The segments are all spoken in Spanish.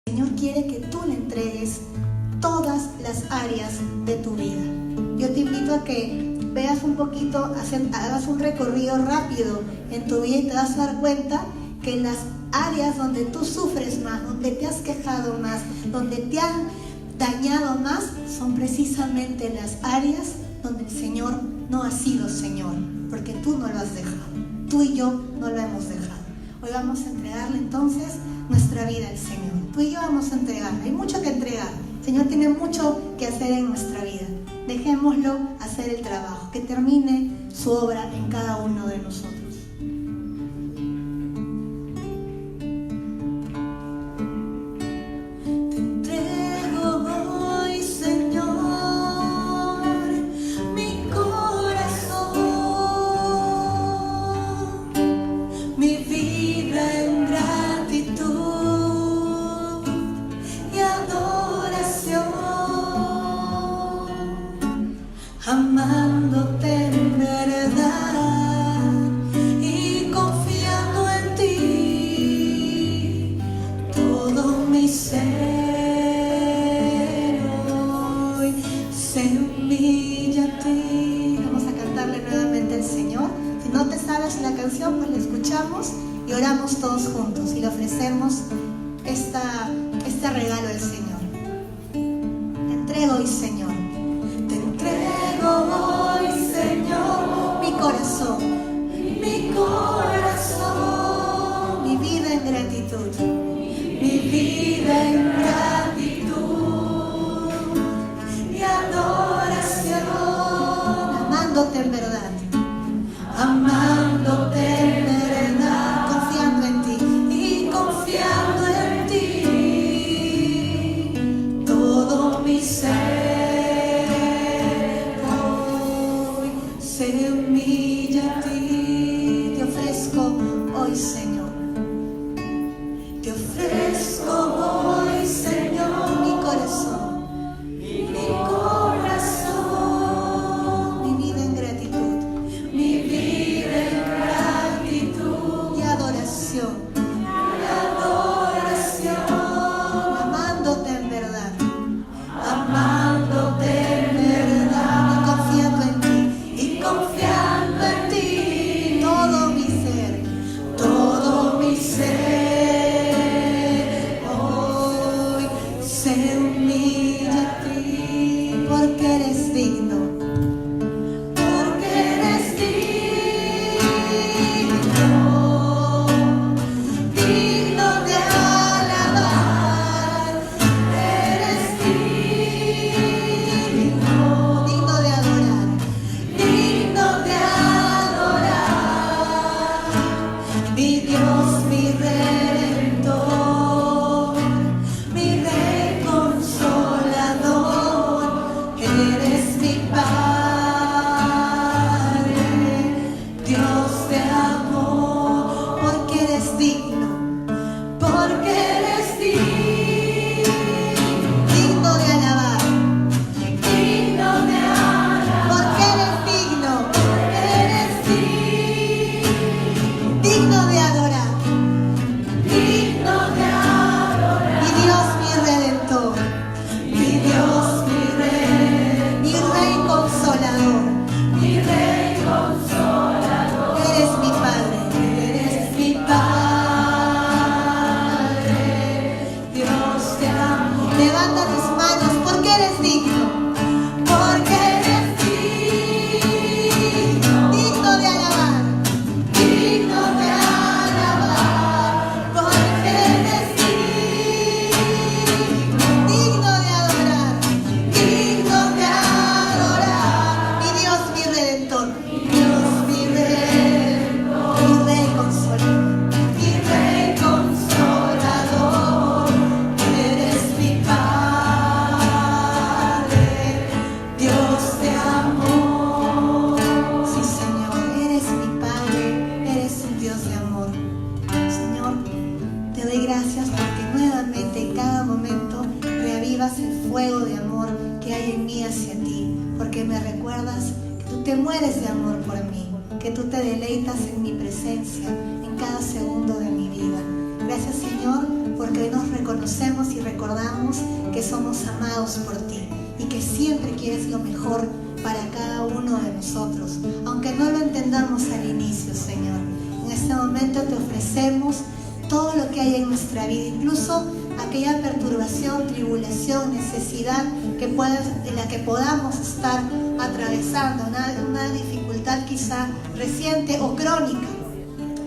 El Señor quiere que tú le entregues todas las áreas de tu vida. Yo te invito a que veas un poquito, hagas un recorrido rápido en tu vida y te vas a dar cuenta que en las áreas donde tú sufres más, donde te has quejado más, donde te han dañado más, son precisamente las áreas donde el Señor no ha sido Señor, porque tú no lo has dejado, tú y yo no lo hemos dejado. Hoy vamos a entregarle entonces nuestra vida al Señor. Tú y yo vamos a entregar, hay mucho que entregar. El Señor tiene mucho que hacer en nuestra vida. Dejémoslo hacer el trabajo, que termine su obra en cada uno de nosotros. Amándote en verdad y confiando en ti, todo mi ser hoy se humilla a ti. Vamos a cantarle nuevamente al Señor. Si no te sabes la canción, pues la escuchamos y oramos todos juntos y le ofrecemos este regalo al Señor. Te entrego hoy, Señor. Hoy, Señor, mi corazón, mi vida en gratitud, mi vida en gratitud y adoración, amándote en verdad, amándote en verdad, confiando en ti y confiando en ti, todo mi ser se humilla a ti. Te ofrezco hoy, Señor. Te ofrezco hoy, Señor, mi corazón, mi vida en gratitud, y adoración, amándote en verdad, y confiando en ti. Confiando en ti, todo mi ser hoy se humilla a ti, porque eres digno, digno de alabar, eres digno digno de adorar, mi Dios, mi Redentor, mi Rey Consolador, eres mi Padre, Dios de amor, porque eres digno, digno de alabar, porque eres digno, digno de adorar. Mi Dios, mi Redentor, mi Dios, mi Rey Consolador, eres mi Padre, eres mi Padre, Dios te amo. levanta tus manos, porque eres digno, digno de alabar, porque eres digno de adorar. digno de adorar, Mi Dios, mi Redentor, Dios, mi mi Rey Consolador, Consolador, eres mi Padre, Dios te amo. sí, Señor, eres mi Padre, eres un Dios de amor. Señor, te doy gracias porque nuevamente en cada momento reavivas el fuego de amor que hay en mí hacia ti, porque me recuerdas que tú te mueres de amor por mí, que tú te deleitas en mi presencia en cada segundo de mi vida. Gracias, Señor, porque hoy nos reconocemos y recordamos que somos amados por ti y que siempre quieres lo mejor para cada uno de nosotros, aunque no lo entendamos al inicio, Señor. En este momento te ofrecemos todo lo que hay en nuestra vida, incluso aquella perturbación, tribulación, necesidad en la que podamos estar atravesando, una dificultad quizá reciente o crónica.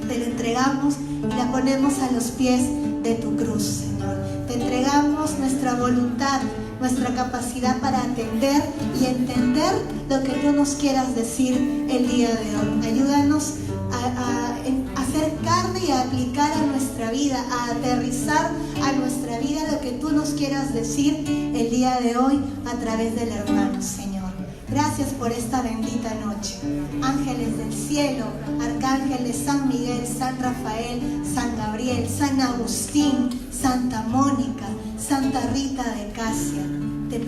Te la entregamos y la ponemos a los pies de tu cruz, Señor. Te entregamos nuestra voluntad, nuestra capacidad para atender y entender lo que tú nos quieras decir el día de hoy. Ayúdanos a hacer carne y a aplicar a nuestra vida, a aterrizar a nuestra vida lo que tú nos quieras decir el día de hoy a través del hermano, Señor. Gracias por esta bendita noche. Ángeles del cielo, arcángeles San Miguel, San Rafael, San Gabriel, San Agustín, Santa Mónica, Santa Rita de Casia, les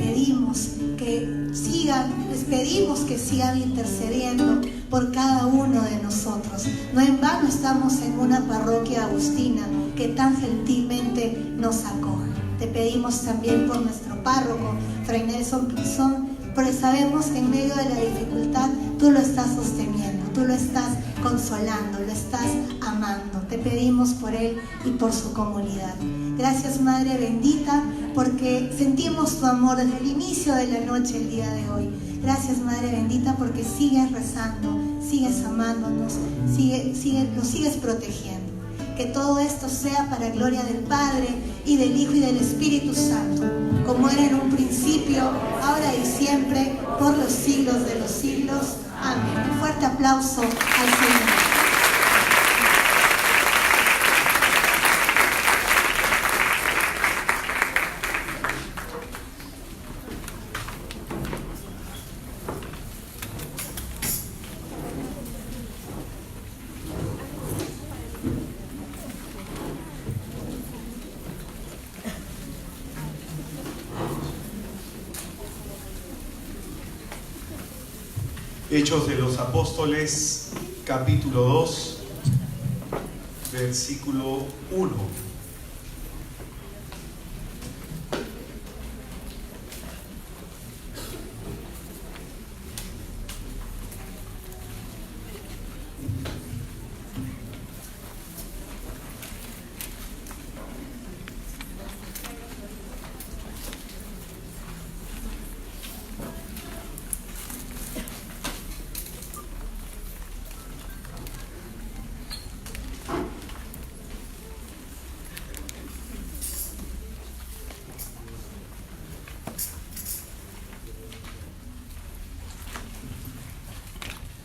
pedimos que sigan intercediendo por cada uno de nosotros. No en vano estamos en una parroquia agustina que tan gentilmente nos acoge. Te pedimos también por nuestro párroco, Fray Nelson Pinzón, porque sabemos que en medio de la dificultad tú lo estás sosteniendo, tú lo estás consolando, lo estás amando. Te pedimos por él y por su comunidad. Gracias, Madre bendita, porque sentimos tu amor desde el inicio de la noche el día de hoy. Gracias, Madre bendita, porque sigues rezando, sigues amándonos, nos sigues protegiendo. Que todo esto sea para gloria del Padre y del Hijo y del Espíritu Santo, como era en un principio, ahora y siempre, por los siglos de los siglos. Amén. Un fuerte aplauso al Señor. Hechos de los Apóstoles, capítulo 2, versículo 1.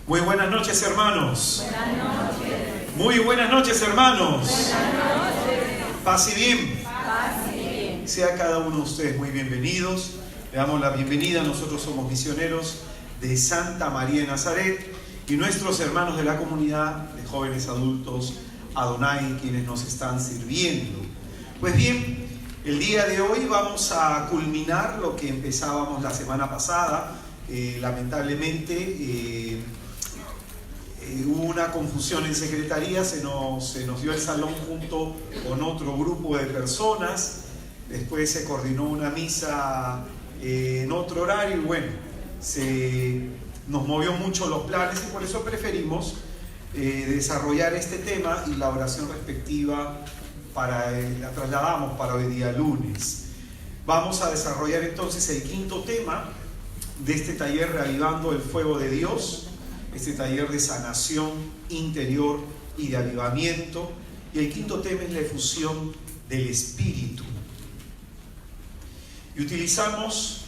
Muy buenas noches, hermanos. Buenas noches. Muy buenas noches, hermanos. Buenas noches. Paz y bien. Paz y bien. Sea cada uno de ustedes muy bienvenidos. Le damos la bienvenida. Nosotros somos misioneros de Santa María de Nazaret y nuestros hermanos de la comunidad de jóvenes adultos Adonai, quienes nos están sirviendo. Pues bien, el día de hoy vamos a culminar lo que empezábamos la semana pasada. Lamentablemente hubo una confusión en secretaría, se nos dio el salón junto con otro grupo de personas. Después se coordinó una misa en otro horario y bueno, nos movió mucho los planes y por eso preferimos desarrollar este tema y la oración respectiva la trasladamos para hoy día lunes. Vamos a desarrollar entonces el quinto tema de este taller Reavivando el Fuego de Dios, este taller de sanación interior y de avivamiento, y el quinto tema es la efusión del Espíritu. Y utilizamos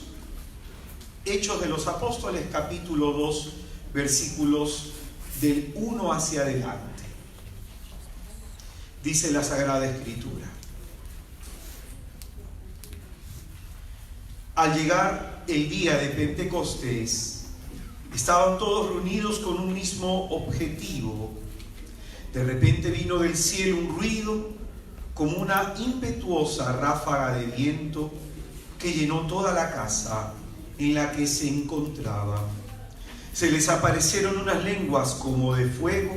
Hechos de los Apóstoles, capítulo 2, versículos del 1 hacia adelante. Dice la Sagrada Escritura: al llegar el día de Pentecostés, estaban todos reunidos con un mismo objetivo. De repente vino del cielo un ruido como una impetuosa ráfaga de viento que llenó toda la casa en la que se encontraban. Se les aparecieron unas lenguas como de fuego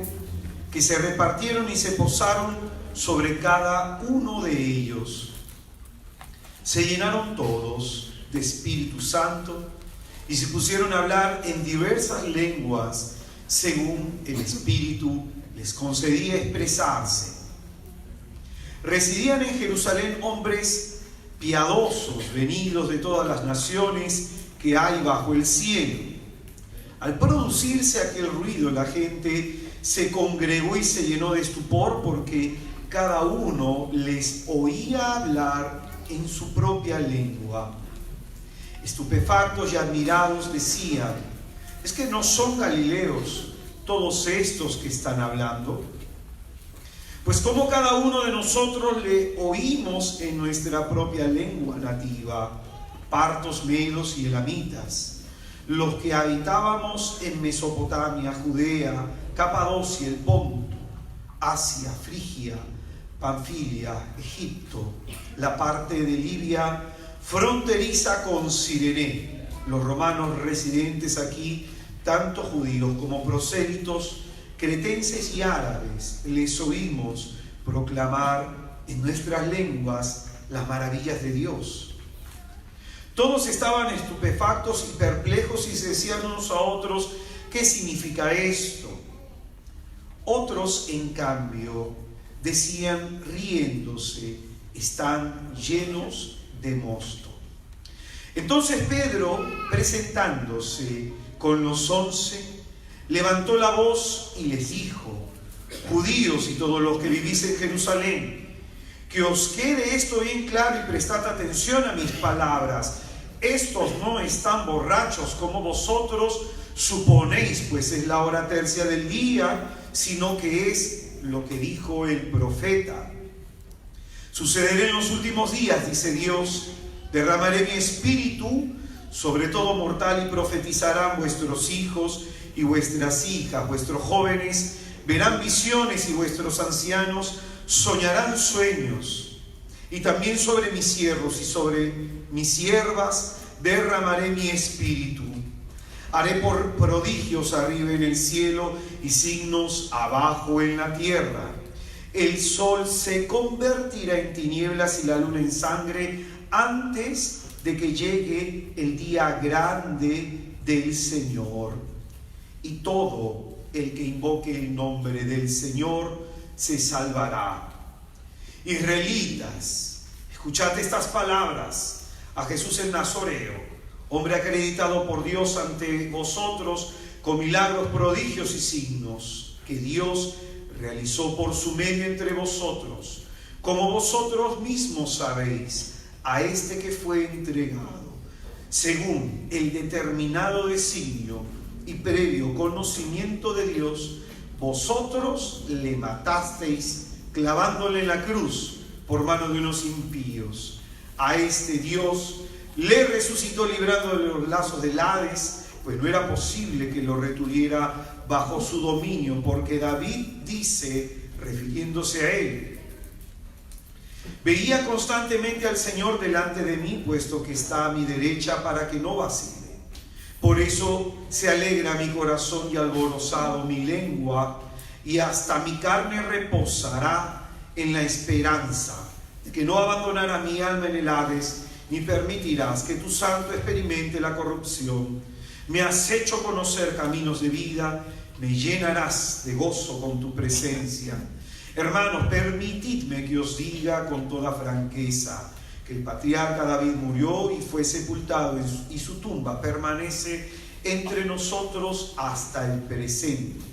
que se repartieron y se posaron sobre cada uno de ellos. Se llenaron todos de Espíritu Santo y se pusieron a hablar en diversas lenguas según el Espíritu les concedía expresarse. Residían en Jerusalén hombres piadosos, venidos de todas las naciones que hay bajo el cielo. Al producirse aquel ruido, la gente se congregó y se llenó de estupor, porque cada uno les oía hablar en su propia lengua. Estupefactos y admirados decían: ¿es que no son galileos todos estos que están hablando? Pues como cada uno de nosotros le oímos en nuestra propia lengua nativa, partos, medos y elamitas, los que habitábamos en Mesopotamia, Judea, Capadocia, el Ponto, Asia, Frigia, Panfilia, Egipto, la parte de Libia fronteriza con Cirene, los romanos residentes aquí, tanto judíos como prosélitos, cretenses y árabes, les oímos proclamar en nuestras lenguas las maravillas de Dios. Todos estaban estupefactos y perplejos y se decían unos a otros: ¿qué significa esto? Otros, en cambio, decían riéndose: están llenos de mosto. Entonces Pedro, presentándose con los 11, levantó la voz y les dijo: judíos y todos los que vivís en Jerusalén, que os quede esto bien claro y prestad atención a mis palabras. Estos no están borrachos como vosotros suponéis, pues es la hora tercia del día, sino que es lo que dijo el profeta. Sucederá en los últimos días, dice Dios, derramaré mi espíritu sobre todo mortal y profetizarán vuestros hijos y vuestras hijas, vuestros jóvenes verán visiones y vuestros ancianos soñarán sueños. Y también sobre mis siervos y sobre mis siervas derramaré mi espíritu. Haré por prodigios arriba en el cielo y signos abajo en la tierra. El sol se convertirá en tinieblas y la luna en sangre antes de que llegue el día grande del Señor. Y todo el que invoque el nombre del Señor se salvará. Israelitas, escuchad estas palabras: a Jesús el Nazoreo, hombre acreditado por Dios ante vosotros con milagros, prodigios y signos que Dios realizó por su medio entre vosotros, como vosotros mismos sabéis, a este que fue entregado, según el determinado designio y previo conocimiento de Dios, vosotros le matasteis clavándole en la cruz por mano de unos impíos. A este Dios le resucitó librando de los lazos del Hades, pues no era posible que lo retuviera bajo su dominio, porque David dice, refiriéndose a él: veía constantemente al Señor delante de mí, puesto que está a mi derecha, para que no vacile. Por eso se alegra mi corazón y alborozado mi lengua, y hasta mi carne reposará en la esperanza de que no abandonará mi alma en el Hades, ni permitirás que tu santo experimente la corrupción. Me has hecho conocer caminos de vida, me llenarás de gozo con tu presencia. Hermanos, permitidme que os diga con toda franqueza que el patriarca David murió y fue sepultado, y su tumba permanece entre nosotros hasta el presente.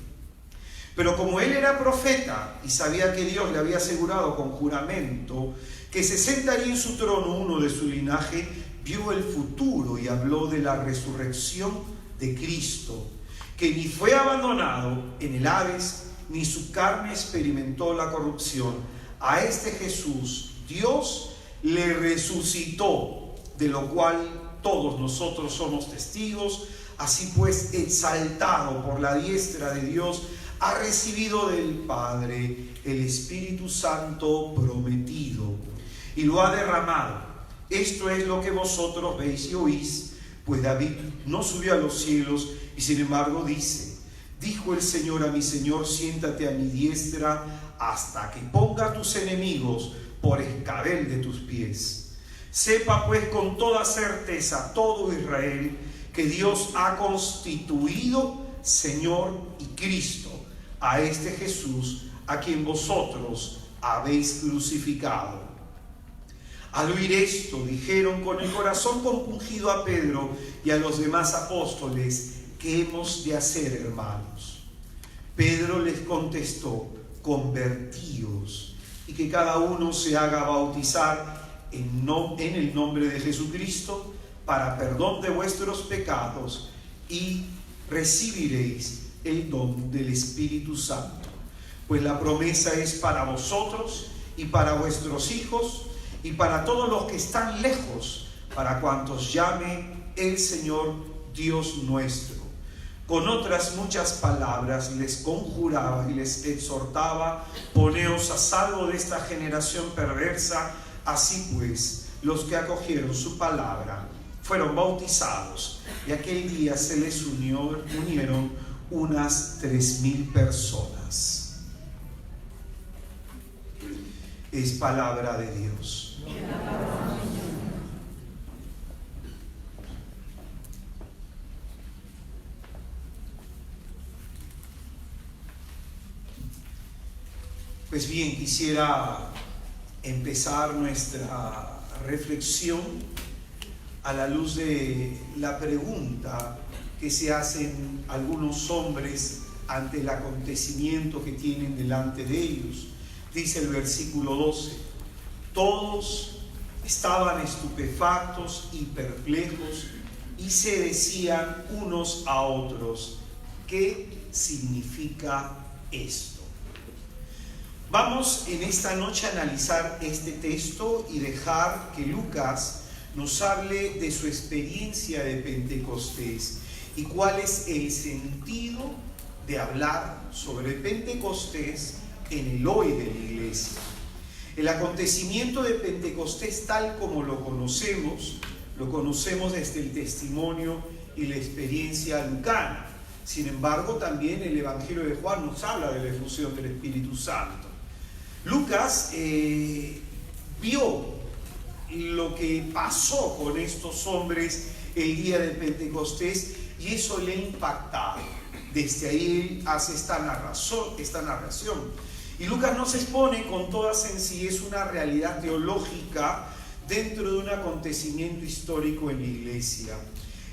Pero como él era profeta y sabía que Dios le había asegurado con juramento que se sentaría en su trono uno de su linaje, vio el futuro y habló de la resurrección de Cristo, que ni fue abandonado en el Hades, ni su carne experimentó la corrupción. A este Jesús Dios le resucitó, de lo cual todos nosotros somos testigos. Así pues, exaltado por la diestra de Dios, ha recibido del Padre el Espíritu Santo prometido y lo ha derramado. Esto es lo que vosotros veis y oís, pues David no subió a los cielos y sin embargo dice: dijo el Señor a mi Señor, siéntate a mi diestra hasta que ponga a tus enemigos por escabel de tus pies. Sepa pues con toda certeza todo Israel que Dios ha constituido Señor y Cristo a este Jesús a quien vosotros habéis crucificado. Al oír esto, dijeron con el corazón compungido a Pedro y a los demás apóstoles: ¿qué hemos de hacer, hermanos? Pedro les contestó: convertíos y que cada uno se haga bautizar en el nombre de Jesucristo para perdón de vuestros pecados, y recibiréis el don del Espíritu Santo. Pues la promesa es para vosotros y para vuestros hijos y para todos los que están lejos, para cuantos llame el Señor Dios nuestro. Con otras muchas palabras les conjuraba y les exhortaba: poneos a salvo de esta generación perversa. Así pues, los que acogieron su palabra fueron bautizados, y aquel día se les unieron unas 3,000 personas. Es palabra de Dios. Pues bien, quisiera empezar nuestra reflexión a la luz de la pregunta que se hacen algunos hombres ante el acontecimiento que tienen delante de ellos. Dice el versículo 12: todos estaban estupefactos y perplejos y se decían unos a otros: ¿qué significa esto? Vamos en esta noche a analizar este texto y dejar que Lucas nos hable de su experiencia de Pentecostés y cuál es el sentido de hablar sobre Pentecostés en el hoy de la iglesia. El acontecimiento de Pentecostés, tal como lo conocemos desde el testimonio y la experiencia lucana. Sin embargo, también el Evangelio de Juan nos habla de la efusión del Espíritu Santo. Lucas vio lo que pasó con estos hombres el día de Pentecostés y eso le ha impactado. Desde ahí hace esta narración. Y Lucas nos expone con toda sencillez una realidad teológica dentro de un acontecimiento histórico en la iglesia.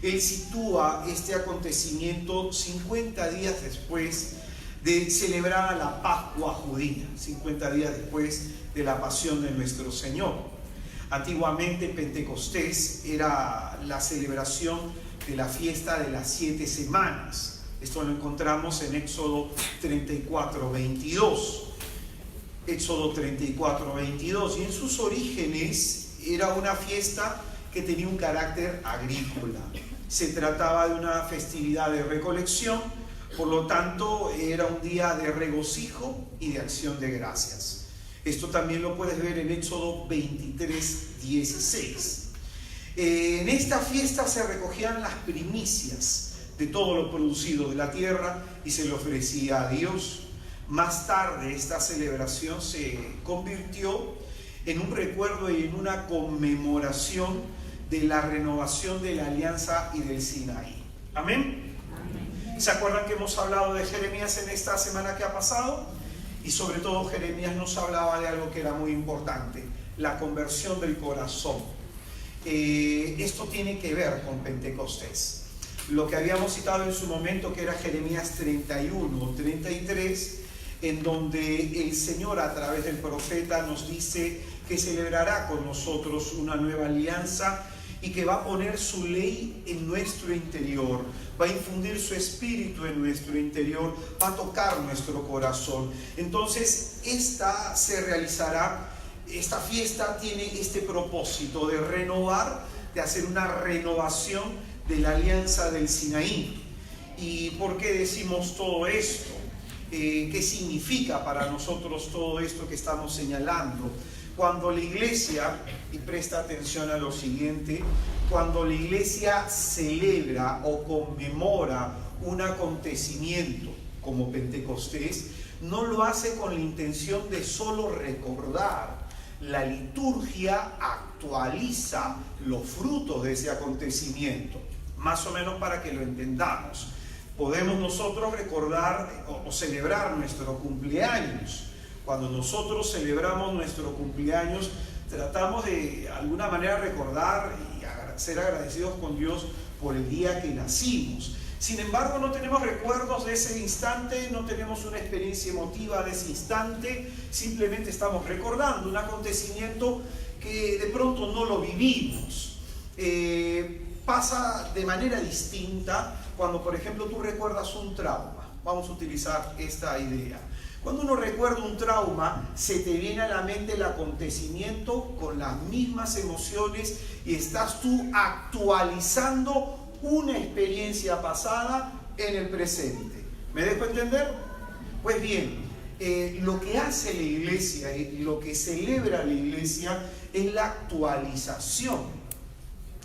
Él sitúa este acontecimiento 50 días después de celebrar la Pascua judía, 50 días después de la pasión de nuestro Señor. Antiguamente Pentecostés era la celebración de la fiesta de las 7 semanas. Esto lo encontramos en Éxodo 34:22. Éxodo 34:22. Y en sus orígenes era una fiesta que tenía un carácter agrícola. Se trataba de una festividad de recolección, por lo tanto era un día de regocijo y de acción de gracias. Esto también lo puedes ver en Éxodo 23:16. En esta fiesta se recogían las primicias de todo lo producido de la tierra y se le ofrecía a Dios. Más tarde esta celebración se convirtió en un recuerdo y en una conmemoración de la renovación de la alianza y del Sinaí. ¿Amén? ¿Se acuerdan que hemos hablado de Jeremías en esta semana que ha pasado? Y sobre todo Jeremías nos hablaba de algo que era muy importante: la conversión del corazón. Esto tiene que ver con Pentecostés. Lo que habíamos citado en su momento, que era Jeremías 31:33, en donde el Señor a través del profeta nos dice que celebrará con nosotros una nueva alianza y que va a poner su ley en nuestro interior, va a infundir su espíritu en nuestro interior, va a tocar nuestro corazón. Entonces esta fiesta tiene este propósito de renovar, de hacer una renovación de la alianza del Sinaí. ¿Y por qué decimos todo esto? ¿Qué significa para nosotros todo esto que estamos señalando? Cuando la iglesia, y presta atención a lo siguiente, cuando la iglesia celebra o conmemora un acontecimiento como Pentecostés, no lo hace con la intención de solo recordar. La liturgia actualiza los frutos de ese acontecimiento, más o menos para que lo entendamos. Podemos nosotros recordar o celebrar nuestro cumpleaños. Cuando nosotros celebramos nuestro cumpleaños, tratamos de alguna manera recordar y ser agradecidos con Dios por el día que nacimos. Sin embargo, no tenemos recuerdos de ese instante, no tenemos una experiencia emotiva de ese instante, simplemente estamos recordando un acontecimiento que de pronto no lo vivimos. Pasa de manera distinta cuando, por ejemplo, tú recuerdas un trauma. Vamos a utilizar esta idea. Cuando uno recuerda un trauma, se te viene a la mente el acontecimiento con las mismas emociones y estás tú actualizando una experiencia pasada en el presente. ¿Me dejo entender? Pues bien, lo que hace la iglesia y lo que celebra la iglesia es la actualización.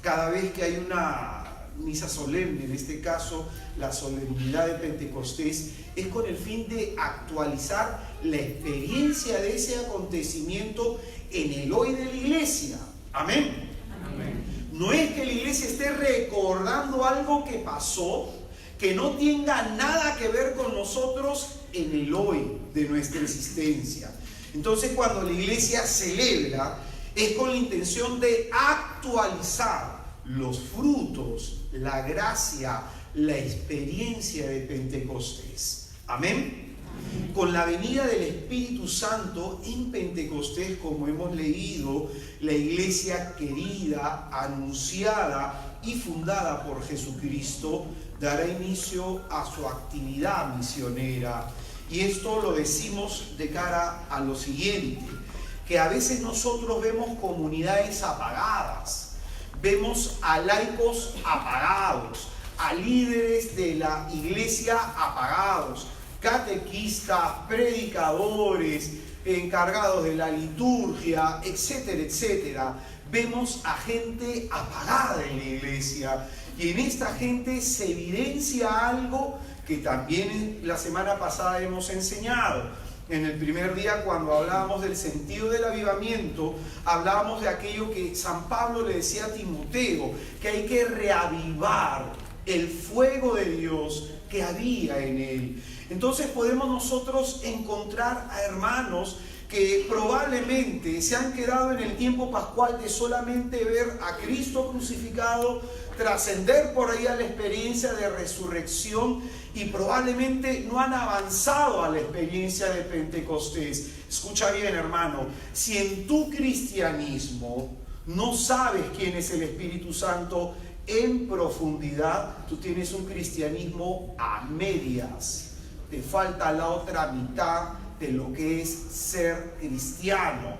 Cada vez que hay una misa solemne, en este caso la solemnidad de Pentecostés, es con el fin de actualizar la experiencia de ese acontecimiento en el hoy de la iglesia. Amén. Amén. No es que la iglesia esté recordando algo que pasó, que no tenga nada que ver con nosotros en el hoy de nuestra existencia. Entonces, cuando la iglesia celebra, es con la intención de actualizar los frutos, la gracia, la experiencia de Pentecostés. Amén. Con la venida del Espíritu Santo en Pentecostés, como hemos leído, la iglesia querida, anunciada y fundada por Jesucristo dará inicio a su actividad misionera. Y esto lo decimos de cara a lo siguiente, que a veces nosotros vemos comunidades apagadas, vemos a laicos apagados, a líderes de la iglesia apagados, catequistas, predicadores, encargados de la liturgia, etcétera, etcétera. Vemos a gente apagada en la iglesia y en esta gente se evidencia algo que también la semana pasada hemos enseñado. En el primer día, cuando hablábamos del sentido del avivamiento, hablábamos de aquello que San Pablo le decía a Timoteo, que hay que reavivar el fuego de Dios que había en él. Entonces podemos nosotros encontrar a hermanos que probablemente se han quedado en el tiempo pascual de solamente ver a Cristo crucificado, trascender por ahí a la experiencia de resurrección y probablemente no han avanzado a la experiencia de Pentecostés. Escucha bien, hermano, si en tu cristianismo no sabes quién es el Espíritu Santo en profundidad, tú tienes un cristianismo a medias. Te falta la otra mitad de lo que es ser cristiano.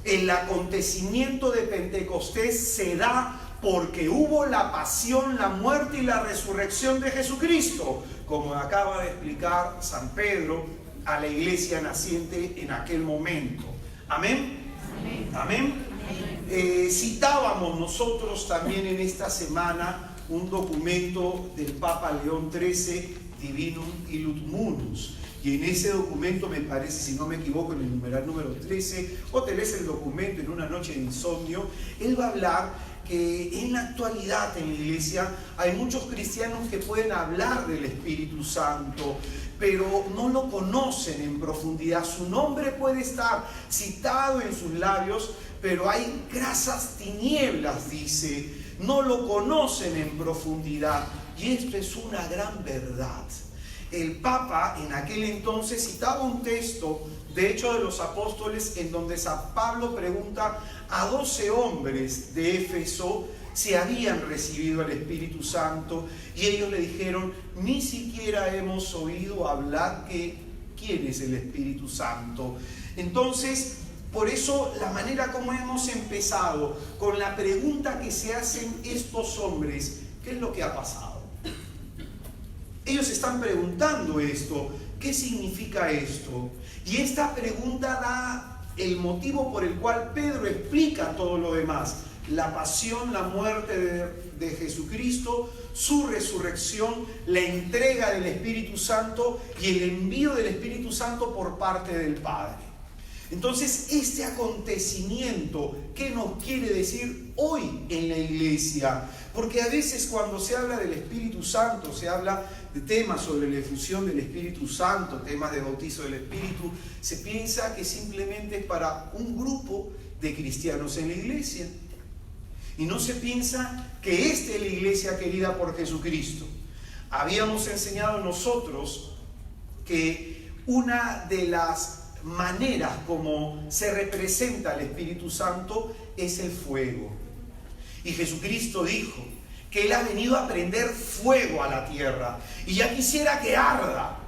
El acontecimiento de Pentecostés se da porque hubo la pasión, la muerte y la resurrección de Jesucristo, como acaba de explicar San Pedro a la iglesia naciente en aquel momento. ¿Amén? Amén. ¿Amén? Citábamos nosotros también en esta semana un documento del Papa León XIII, Divinum Illud Munus. Y en ese documento, me parece, si no me equivoco, en el numeral número 13, o te lees el documento en una noche de insomnio, él va a hablar que en la actualidad en la iglesia hay muchos cristianos que pueden hablar del Espíritu Santo, pero no lo conocen en profundidad. Su nombre puede estar citado en sus labios, pero hay grasas tinieblas, dice, no lo conocen en profundidad. Y esto es una gran verdad. El Papa en aquel entonces citaba un texto de Hechos de los Apóstoles en donde San Pablo pregunta a 12 hombres de Éfeso si habían recibido el Espíritu Santo y ellos le dijeron: ni siquiera hemos oído hablar que quién es el Espíritu Santo. Entonces, por eso la manera como hemos empezado con la pregunta que se hacen estos hombres: ¿qué es lo que ha pasado? Ellos están preguntando esto, ¿qué significa esto? Y esta pregunta da el motivo por el cual Pedro explica todo lo demás. la pasión, la muerte de Jesucristo, su resurrección, la entrega del Espíritu Santo y el envío del Espíritu Santo por parte del Padre. Entonces, este acontecimiento, ¿qué nos quiere decir hoy en la iglesia? Porque a veces cuando se habla del Espíritu Santo, se habla de temas sobre la efusión del Espíritu Santo, temas de bautizo del Espíritu, se piensa que simplemente es para un grupo de cristianos en la iglesia. Y no se piensa que esta es la iglesia querida por Jesucristo. Habíamos enseñado nosotros que una de las maneras como se representa el Espíritu Santo es el fuego. Y Jesucristo dijo que Él ha venido a prender fuego a la tierra y ya quisiera que arda.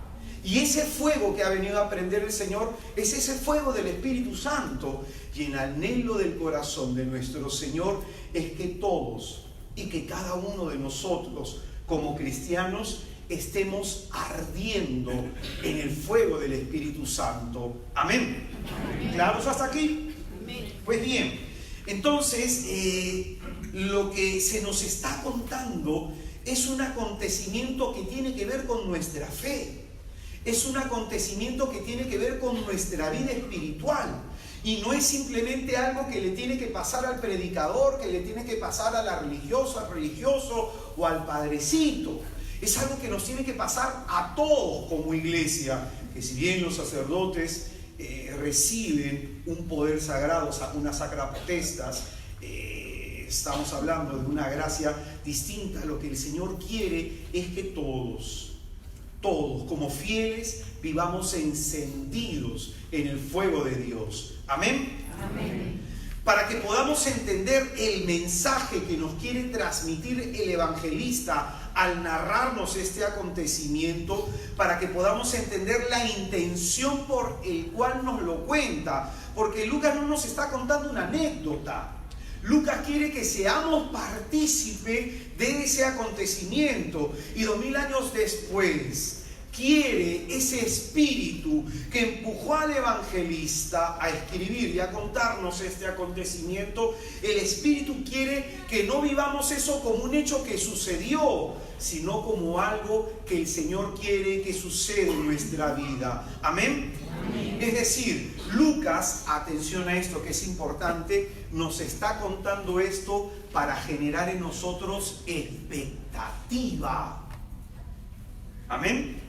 Y ese fuego que ha venido a prender el Señor es ese fuego del Espíritu Santo. Y el anhelo del corazón de nuestro Señor es que todos y que cada uno de nosotros como cristianos estemos ardiendo en el fuego del Espíritu Santo. Amén. ¿Claros hasta aquí? Pues bien, entonces lo que se nos está contando es un acontecimiento que tiene que ver con nuestra fe. Es un acontecimiento que tiene que ver con nuestra vida espiritual. Y no es simplemente algo que le tiene que pasar al predicador, que le tiene que pasar a la religiosa, al religioso o al padrecito. Es algo que nos tiene que pasar a todos como iglesia, que si bien los sacerdotes reciben un poder sagrado, unas sacrapotestas, estamos hablando de una gracia distinta. Lo que el Señor quiere es que todos como fieles vivamos encendidos en el fuego de Dios. Amén. Amén. Para que podamos entender el mensaje que nos quiere transmitir el evangelista al narrarnos este acontecimiento, para que podamos entender la intención por el cual nos lo cuenta, porque Lucas no nos está contando una anécdota. Lucas quiere que seamos partícipes de ese acontecimiento, y 2000 años después quiere ese espíritu que empujó al evangelista a escribir y a contarnos este acontecimiento. El espíritu quiere que no vivamos eso como un hecho que sucedió, sino como algo que el Señor quiere que suceda en nuestra vida. Amén. Amén. Es decir, Lucas, atención a esto que es importante, nos está contando esto para generar en nosotros expectativa. Amén.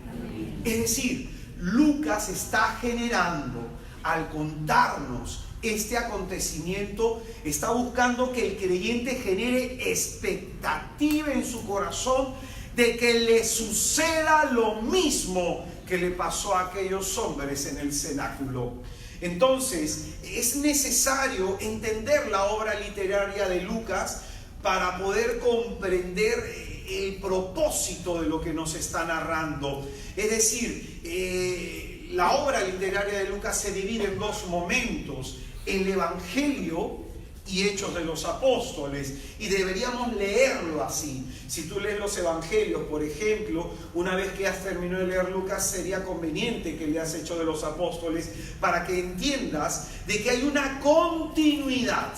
Es decir, Lucas está generando, al contarnos este acontecimiento, está buscando que el creyente genere expectativa en su corazón de que le suceda lo mismo que le pasó a aquellos hombres en el cenáculo. Entonces, es necesario entender la obra literaria de Lucas para poder comprender el propósito de lo que nos está narrando. Es decir, la obra literaria de Lucas se divide en dos momentos: el Evangelio y Hechos de los Apóstoles, y deberíamos leerlo así. Si tú lees los Evangelios, por ejemplo, una vez que has terminado de leer Lucas, sería conveniente que leas Hechos de los Apóstoles para que entiendas de que hay una continuidad.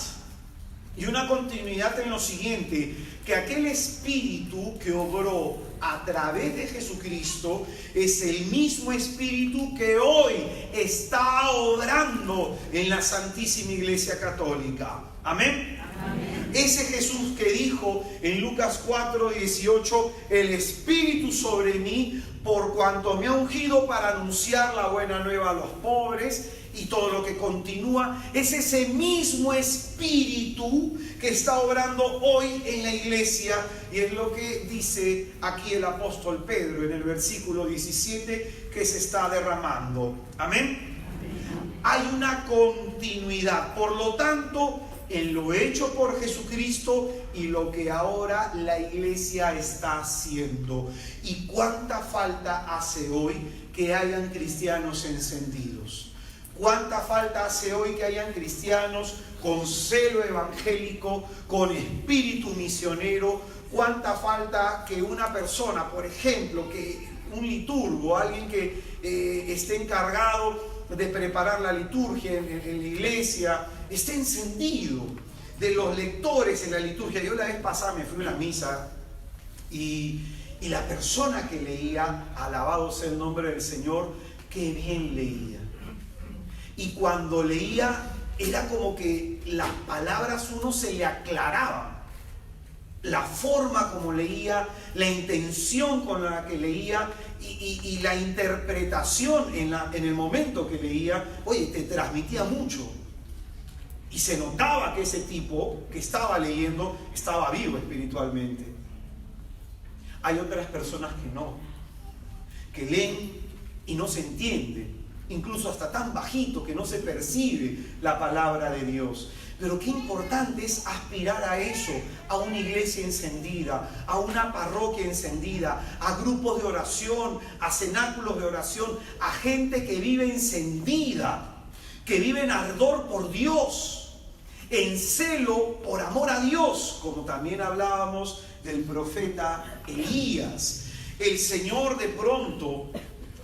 Y una continuidad en lo siguiente: que aquel espíritu que obró a través de Jesucristo es el mismo espíritu que hoy está obrando en la Santísima Iglesia Católica. Amén. Amén. Ese Jesús que dijo en Lucas 4:18: el Espíritu sobre mí, por cuanto me ha ungido para anunciar la buena nueva a los pobres, y todo lo que continúa, es ese mismo espíritu que está obrando hoy en la iglesia. Y es lo que dice aquí el apóstol Pedro en el versículo 17, que se está derramando. Amén. Hay una continuidad, por lo tanto, en lo hecho por Jesucristo y lo que ahora la iglesia está haciendo. ¿Y cuánta falta hace hoy que hayan cristianos encendidos? ¿Cuánta falta hace hoy que hayan cristianos con celo evangélico, con espíritu misionero? ¿Cuánta falta que una persona, por ejemplo, que un liturgo, alguien que esté encargado de preparar la liturgia en la iglesia, esté encendido, de los lectores en la liturgia. Yo la vez pasada me fui a una misa y la persona que leía, alabado sea el nombre del Señor, qué bien leía. Y cuando leía, era como que las palabras uno se le aclaraban. La forma como leía, la intención con la que leía y la interpretación en el momento que leía, oye, te transmitía mucho. Y se notaba que ese tipo que estaba leyendo estaba vivo espiritualmente. Hay otras personas que no, que leen y no se entiende, incluso hasta tan bajito que no se percibe la palabra de Dios. Pero qué importante es aspirar a eso, a una iglesia encendida, a una parroquia encendida, a grupos de oración, a cenáculos de oración, a gente que vive encendida, que vive en ardor por Dios, en celo por amor a Dios, como también hablábamos del profeta Elías. El Señor de pronto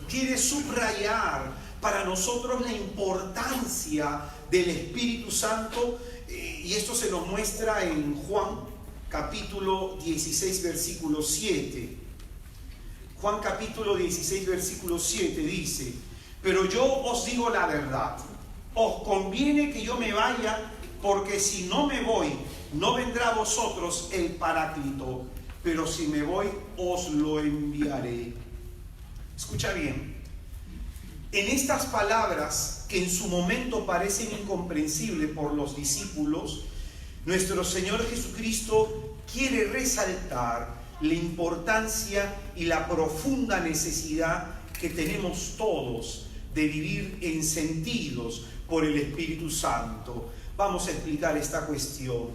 quiere subrayar para nosotros la importancia del Espíritu Santo, y esto se nos muestra en Juan capítulo 16 versículo 7. Juan capítulo 16 versículo 7 dice: pero yo os digo la verdad, os conviene que yo me vaya, porque si no me voy, no vendrá a vosotros el Paráclito, pero si me voy, os lo enviaré. Escucha bien. En estas palabras, que en su momento parecen incomprensibles por los discípulos, nuestro Señor Jesucristo quiere resaltar la importancia y la profunda necesidad que tenemos todos de vivir encendidos por el Espíritu Santo. Vamos a explicar esta cuestión.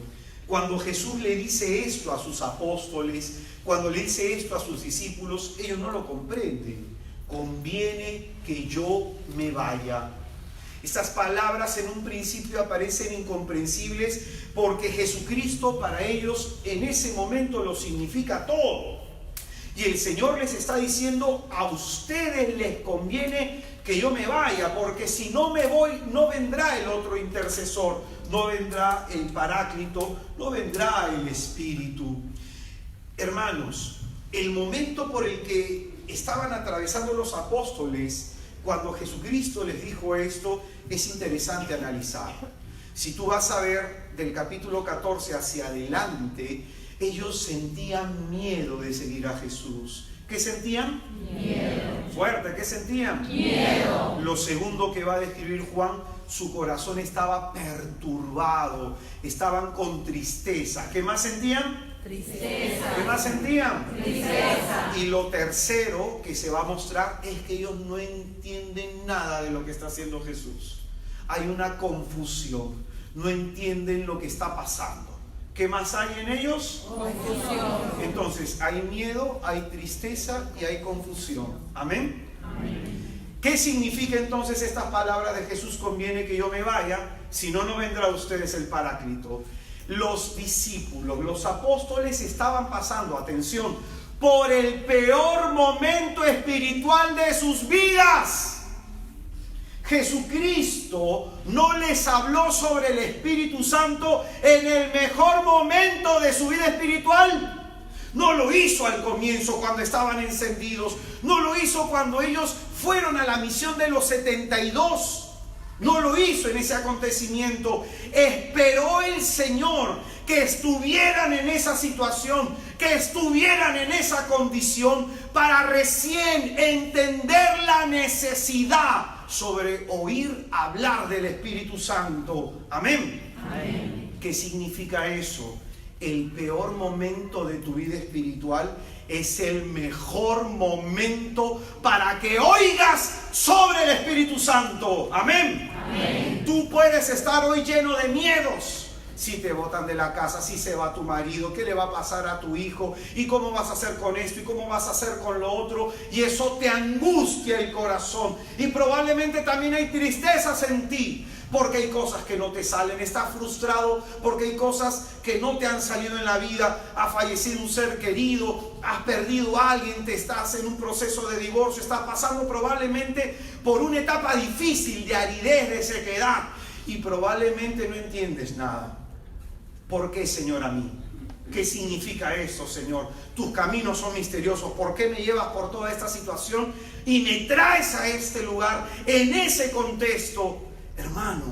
Cuando Jesús le dice esto a sus apóstoles, cuando le dice esto a sus discípulos, ellos no lo comprenden. Conviene que yo me vaya. Estas palabras en un principio aparecen incomprensibles porque Jesucristo para ellos en ese momento lo significa todo. Y el Señor les está diciendo: a ustedes les conviene que yo me vaya, porque si no me voy, no vendrá el otro intercesor, no vendrá el Paráclito, no vendrá el Espíritu. Hermanos, el momento por el que estaban atravesando los apóstoles cuando Jesucristo les dijo esto es interesante analizar. Si tú vas a ver del capítulo 14 hacia adelante, ellos sentían miedo de seguir a Jesús. ¿Qué sentían? Miedo. Fuerte, ¿qué sentían? Miedo. Lo segundo que va a describir Juan, su corazón estaba perturbado, estaban con tristeza. ¿Qué más sentían? Tristeza. ¿Qué más sentían? Tristeza. Y lo tercero que se va a mostrar es que ellos no entienden nada de lo que está haciendo Jesús. Hay una confusión, no entienden lo que está pasando. ¿Qué más hay en ellos? Confusión. Entonces, hay miedo, hay tristeza y hay confusión. ¿Amén? Amén. ¿Qué significa entonces estas palabras de Jesús? Conviene que yo me vaya, si no, no vendrá a ustedes el Paráclito. Los discípulos, los apóstoles estaban pasando, atención, por el peor momento espiritual de sus vidas. Jesucristo no les habló sobre el Espíritu Santo en el mejor momento de su vida espiritual. No lo hizo al comienzo cuando estaban encendidos. No lo hizo cuando ellos fueron a la misión de los 72. No lo hizo en ese acontecimiento. Esperó el Señor que estuvieran en esa situación, que estuvieran en esa condición, para recién entender la necesidad sobre oír hablar del Espíritu Santo. Amén. Amén. ¿Qué significa eso? El peor momento de tu vida espiritual es el mejor momento para que oigas sobre el Espíritu Santo. Amén. Amén. Tú puedes estar hoy lleno de miedos. Si te botan de la casa, si se va tu marido, qué le va a pasar a tu hijo, y cómo vas a hacer con esto, y cómo vas a hacer con lo otro, y eso te angustia el corazón. Y probablemente también hay tristezas en ti, porque hay cosas que no te salen. Estás frustrado porque hay cosas que no te han salido en la vida. Ha fallecido un ser querido, has perdido a alguien, te estás en un proceso de divorcio, estás pasando probablemente por una etapa difícil de aridez, de sequedad, y probablemente no entiendes nada. ¿Por qué, Señor, a mí? ¿Qué significa eso, Señor? Tus caminos son misteriosos. ¿Por qué me llevas por toda esta situación y me traes a este lugar, en ese contexto? Hermano,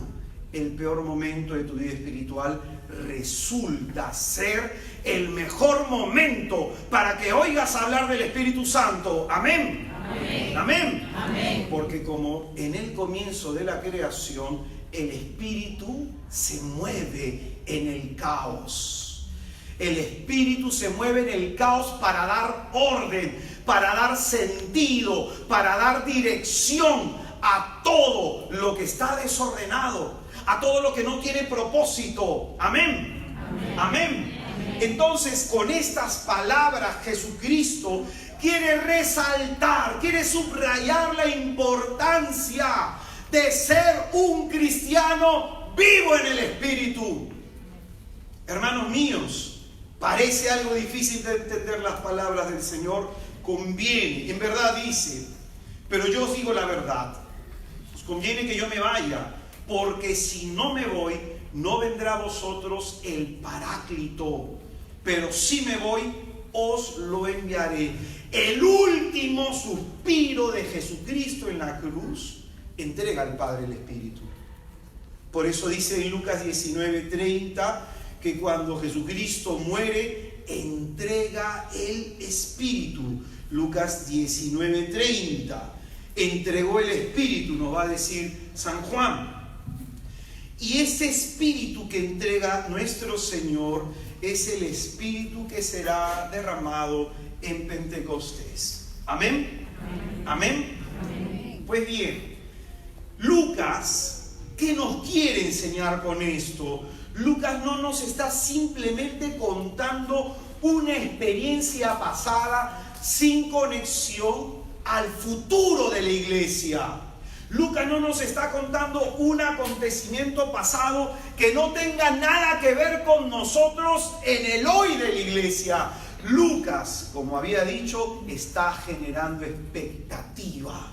el peor momento de tu vida espiritual resulta ser el mejor momento para que oigas hablar del Espíritu Santo. Amén. Amén. Amén. Amén. Porque como en el comienzo de la creación, el Espíritu se mueve en el caos. El Espíritu se mueve en el caos para dar orden, para dar sentido, para dar dirección a todo lo que está desordenado, a todo lo que no tiene propósito. Amén. Amén. Amén. Entonces, con estas palabras, Jesucristo quiere resaltar, quiere subrayar la importancia de ser un cristiano vivo en el Espíritu. Hermanos míos, parece algo difícil de entender las palabras del Señor. Conviene, en verdad dice, pero yo os digo la verdad, os conviene que yo me vaya, porque si no me voy, no vendrá a vosotros el Paráclito, pero si me voy, os lo enviaré. El último suspiro de Jesucristo en la cruz entrega al Padre el Espíritu. Por eso dice en Lucas 19:30 que cuando Jesucristo muere, entrega el Espíritu. Lucas 19:30. Entregó el Espíritu, nos va a decir San Juan. Y este Espíritu que entrega nuestro Señor es el Espíritu que será derramado en Pentecostés. ¿Amén? ¿Amén? ¿Amén? Pues bien, Lucas, ¿qué nos quiere enseñar con esto? Lucas no nos está simplemente contando una experiencia pasada sin conexión al futuro de la iglesia. Lucas no nos está contando un acontecimiento pasado que no tenga nada que ver con nosotros en el hoy de la iglesia. Lucas, como había dicho, está generando expectativa.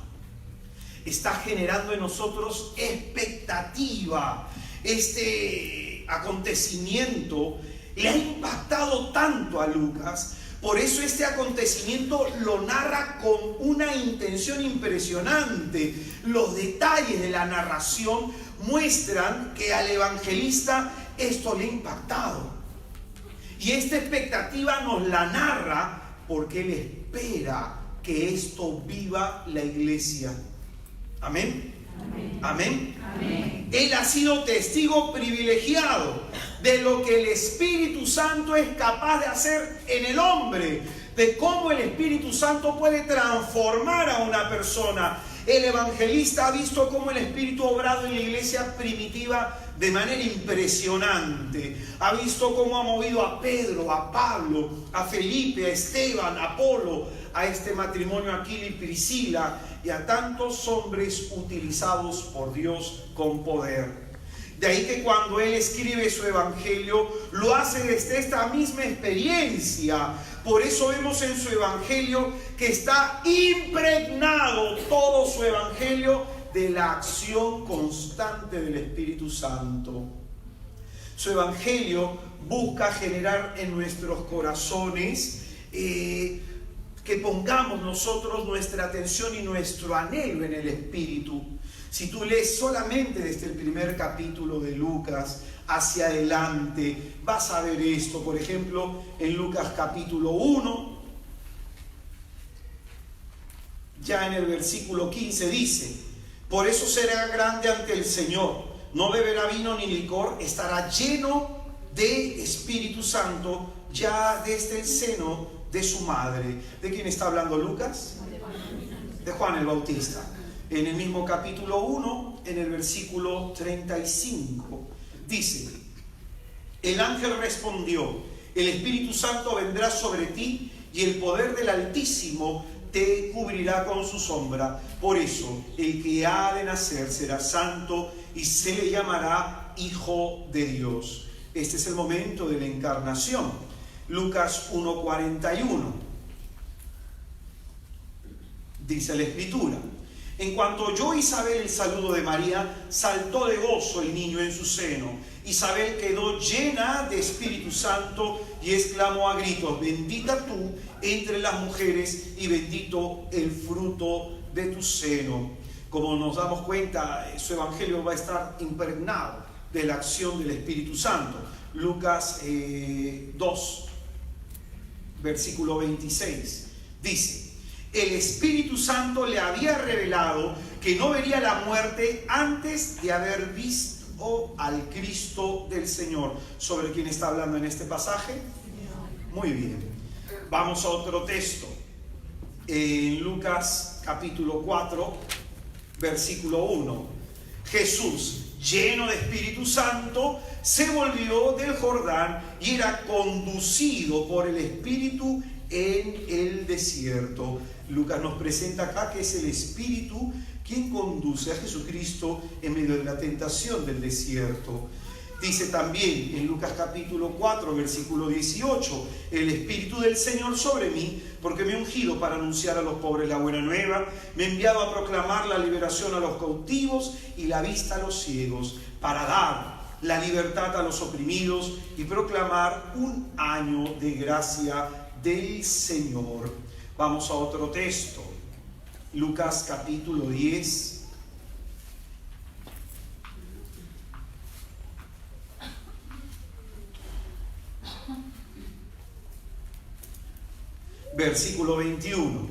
Está generando en nosotros expectativa. Este acontecimiento le ha impactado tanto a Lucas. Por eso este acontecimiento lo narra con una intención impresionante. Los detalles de la narración muestran que al evangelista esto le ha impactado. Y esta expectativa nos la narra porque él espera que esto viva la iglesia. Amén. Amén. Amén. Amén. Él ha sido testigo privilegiado de lo que el Espíritu Santo es capaz de hacer en el hombre, de cómo el Espíritu Santo puede transformar a una persona. El evangelista ha visto cómo el Espíritu ha obrado en la iglesia primitiva de manera impresionante. Ha visto cómo ha movido a Pedro, a Pablo, a Felipe, a Esteban, a Apolo, a este matrimonio Aquila y Priscila y a tantos hombres utilizados por Dios con poder. De ahí que cuando él escribe su evangelio, lo hace desde esta misma experiencia. Por eso vemos en su evangelio que está impregnado todo su evangelio de la acción constante del Espíritu Santo. Su evangelio busca generar en nuestros corazones que pongamos nosotros nuestra atención y nuestro anhelo en el Espíritu. Si tú lees solamente desde el primer capítulo de Lucas hacia adelante, vas a ver esto. Por ejemplo, en Lucas capítulo 1, ya en el versículo 15 dice: por eso será grande ante el Señor, no beberá vino ni licor, estará lleno de Espíritu Santo ya desde el seno de su madre. ¿De quién está hablando Lucas? De Juan el Bautista. En el mismo capítulo 1, en el versículo 35, dice: el ángel respondió: el Espíritu Santo vendrá sobre ti y el poder del Altísimo te cubrirá con su sombra. Por eso, el que ha de nacer será santo y se le llamará Hijo de Dios. Este es el momento de la encarnación. Lucas 1:41. Dice la Escritura: En cuanto oyó Isabel el saludo de María, saltó de gozo el niño en su seno. Isabel quedó llena de Espíritu Santo y exclamó a gritos: bendita tú entre las mujeres y bendito el fruto de tu seno. Como nos damos cuenta, su evangelio va a estar impregnado de la acción del Espíritu Santo. Lucas 2, versículo 26, dice: el Espíritu Santo le había revelado que no vería la muerte antes de haber visto al Cristo del Señor. ¿Sobre quién está hablando en este pasaje? Muy bien. Vamos a otro texto. En Lucas capítulo 4, versículo 1. Jesús, lleno de Espíritu Santo, se volvió del Jordán y era conducido por el Espíritu en el desierto. Lucas nos presenta acá que es el Espíritu quien conduce a Jesucristo en medio de la tentación del desierto. Dice también en Lucas capítulo 4, versículo 18: el Espíritu del Señor sobre mí, porque me ha ungido para anunciar a los pobres la buena nueva, me ha enviado a proclamar la liberación a los cautivos y la vista a los ciegos, para dar la libertad a los oprimidos y proclamar un año de gracia del Señor. Vamos a otro texto. Lucas capítulo 10. Versículo 21.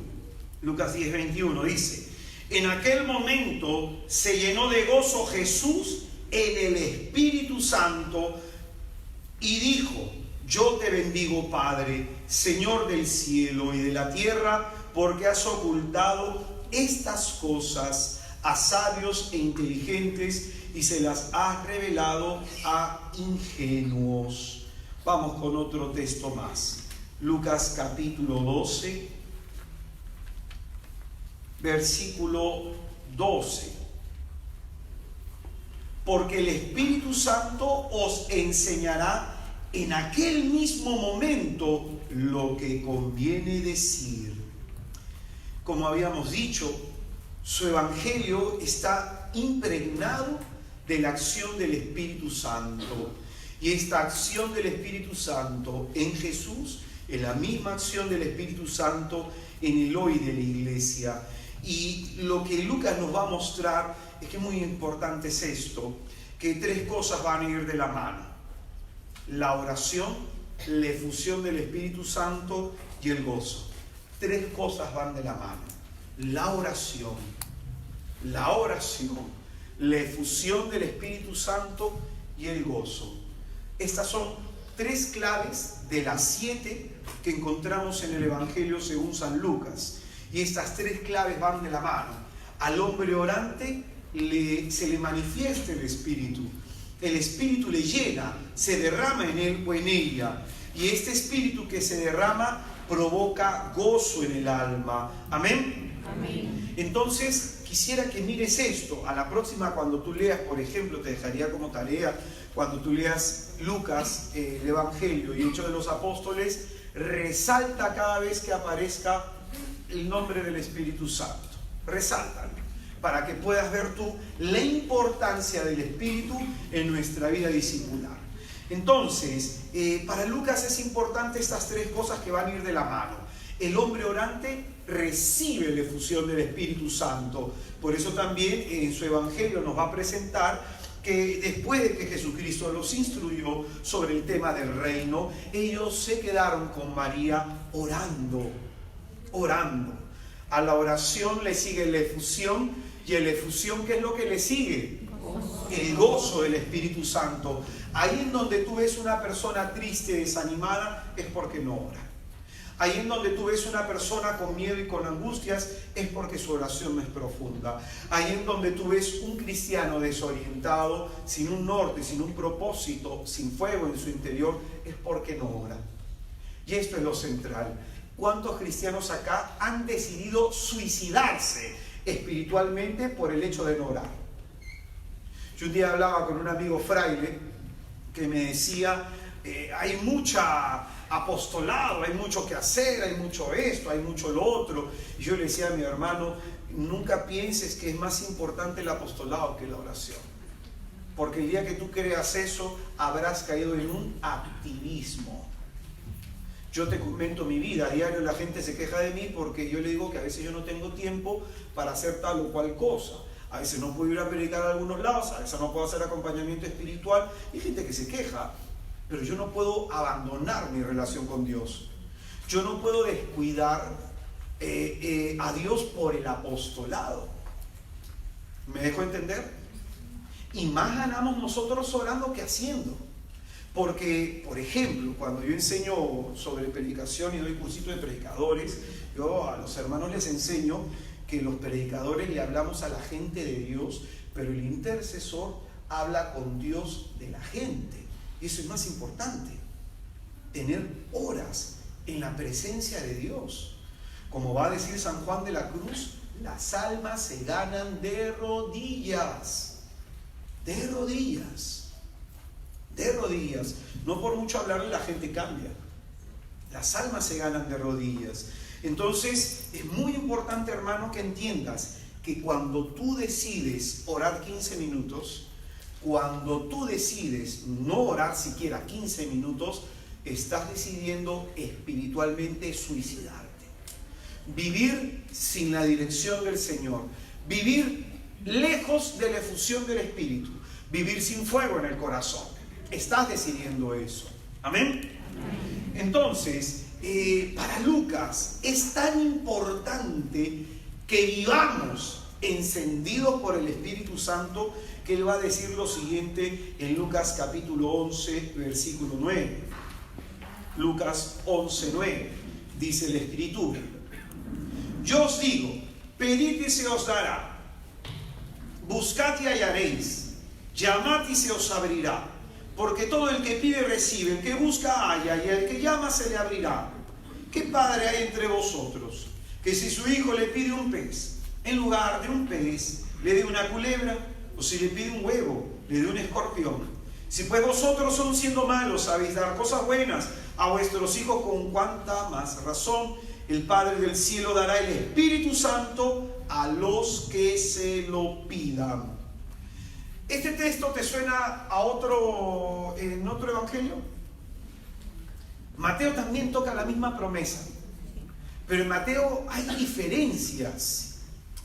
Lucas 10, 21 dice: en aquel momento se llenó de gozo Jesús en el Espíritu Santo y dijo: yo te bendigo, Padre, Señor del cielo y de la tierra, porque has ocultado estas cosas a sabios e inteligentes y se las has revelado a ingenuos. Vamos con otro texto más. Lucas capítulo 12, versículo 12. Porque el Espíritu Santo os enseñará en aquel mismo momento lo que conviene decir. Como habíamos dicho, su evangelio está impregnado de la acción del Espíritu Santo. Y esta acción del Espíritu Santo en Jesús es la misma acción del Espíritu Santo en el hoy de la iglesia. Y lo que Lucas nos va a mostrar es que muy importante es esto, que tres cosas van a ir de la mano: la oración, la efusión del Espíritu Santo y el gozo. Tres cosas van de la mano: la oración, la efusión del Espíritu Santo y el gozo. Estas son tres claves de las 7 que encontramos en el Evangelio según San Lucas. Y estas tres claves van de la mano. Al hombre orante se le manifiesta el Espíritu. El Espíritu le llena, se derrama en él o en ella. Y este Espíritu que se derrama provoca gozo en el alma. ¿Amén? Amén. Entonces, quisiera que mires esto. A la próxima, cuando tú leas, por ejemplo, te dejaría como tarea, cuando tú leas Lucas, el Evangelio y Hechos de los Apóstoles, resalta cada vez que aparezca el nombre del Espíritu Santo. Resáltalo, para que puedas ver tú la importancia del Espíritu en nuestra vida discipular. Entonces, para Lucas es importante estas tres cosas que van a ir de la mano. El hombre orante recibe la efusión del Espíritu Santo. Por eso también en su Evangelio nos va a presentar que después de que Jesucristo los instruyó sobre el tema del reino, ellos se quedaron con María orando. A la oración le sigue la efusión, y a la efusión, ¿qué es lo que le sigue? El gozo del Espíritu Santo. Ahí en donde tú ves una persona triste, desanimada, es porque no ora. Ahí en donde tú ves una persona con miedo y con angustias, es porque su oración no es profunda. Ahí en donde tú ves un cristiano desorientado, sin un norte, sin un propósito, sin fuego en su interior, es porque no ora. Y esto es lo central. ¿Cuántos cristianos acá han decidido suicidarse espiritualmente por el hecho de no orar? Yo un día hablaba con un amigo fraile que me decía, hay mucha apostolado, hay mucho que hacer, hay mucho esto, hay mucho lo otro. Y yo le decía a mi hermano, nunca pienses que es más importante el apostolado que la oración. Porque el día que tú creas eso, habrás caído en un activismo. Yo te comento mi vida, a diario la gente se queja de mí porque yo le digo que a veces yo no tengo tiempo para hacer tal o cual cosa. A veces no puedo ir a predicar a algunos lados, a veces no puedo hacer acompañamiento espiritual. Hay gente que se queja, pero yo no puedo abandonar mi relación con Dios. Yo no puedo descuidar a Dios por el apostolado. ¿Me dejo entender? Y más ganamos nosotros orando que haciendo. Porque, por ejemplo, cuando yo enseño sobre predicación y doy cursito de predicadores, yo a los hermanos les enseño que los predicadores le hablamos a la gente de Dios, pero el intercesor habla con Dios de la gente. Y eso es más importante, tener horas en la presencia de Dios. Como va a decir San Juan de la Cruz, las almas se ganan de rodillas, de rodillas, de rodillas. No por mucho hablarle la gente cambia. Las almas se ganan de rodillas. Entonces es muy importante, hermano, que entiendas que cuando tú decides orar 15 minutos, cuando tú decides no orar siquiera 15 minutos, estás decidiendo espiritualmente suicidarte. Vivir sin la dirección del Señor, vivir lejos de la efusión del Espíritu, vivir sin fuego en el corazón. Estás decidiendo eso. ¿Amén? Entonces, para Lucas es tan importante que vivamos encendidos por el Espíritu Santo, que él va a decir lo siguiente en Lucas capítulo 11, versículo 9. Lucas 11, 9, dice la Escritura: yo os digo, pedid y se os dará, buscad y hallaréis, llamad y se os abrirá. Porque todo el que pide recibe, el que busca halla, y el que llama se le abrirá. ¿Qué padre hay entre vosotros que si su hijo le pide un pez, en lugar de un pez le dé una culebra? O si le pide un huevo, le dé un escorpión. Si pues vosotros, aun siendo malos, sabéis dar cosas buenas a vuestros hijos, con cuánta más razón el Padre del cielo dará el Espíritu Santo a los que se lo pidan. ¿Este texto te suena a otro evangelio? Mateo también toca la misma promesa, pero en Mateo hay diferencias.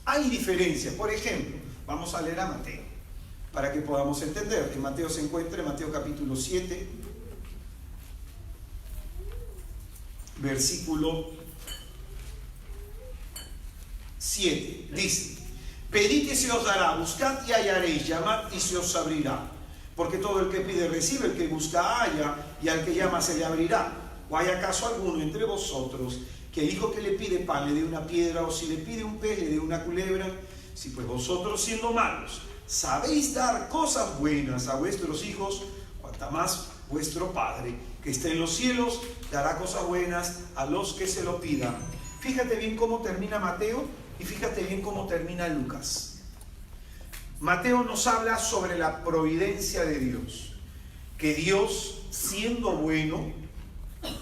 Hay diferencias. Por ejemplo, vamos a leer a Mateo para que podamos entender. En Mateo se encuentra en Mateo capítulo 7, versículo 7. Dice: pedid y se os dará, buscad y hallaréis, llamad y se os abrirá. Porque todo el que pide recibe, el que busca halla, y al que llama se le abrirá. ¿O hay acaso alguno entre vosotros que el hijo que le pide pan le dé una piedra, o si le pide un pez le dé una culebra? Si pues vosotros, siendo malos, sabéis dar cosas buenas a vuestros hijos, cuanta más vuestro Padre que está en los cielos dará cosas buenas a los que se lo pidan. Fíjate bien cómo termina Mateo y fíjate bien cómo termina Lucas. Mateo nos habla sobre la providencia de Dios, que Dios, siendo bueno,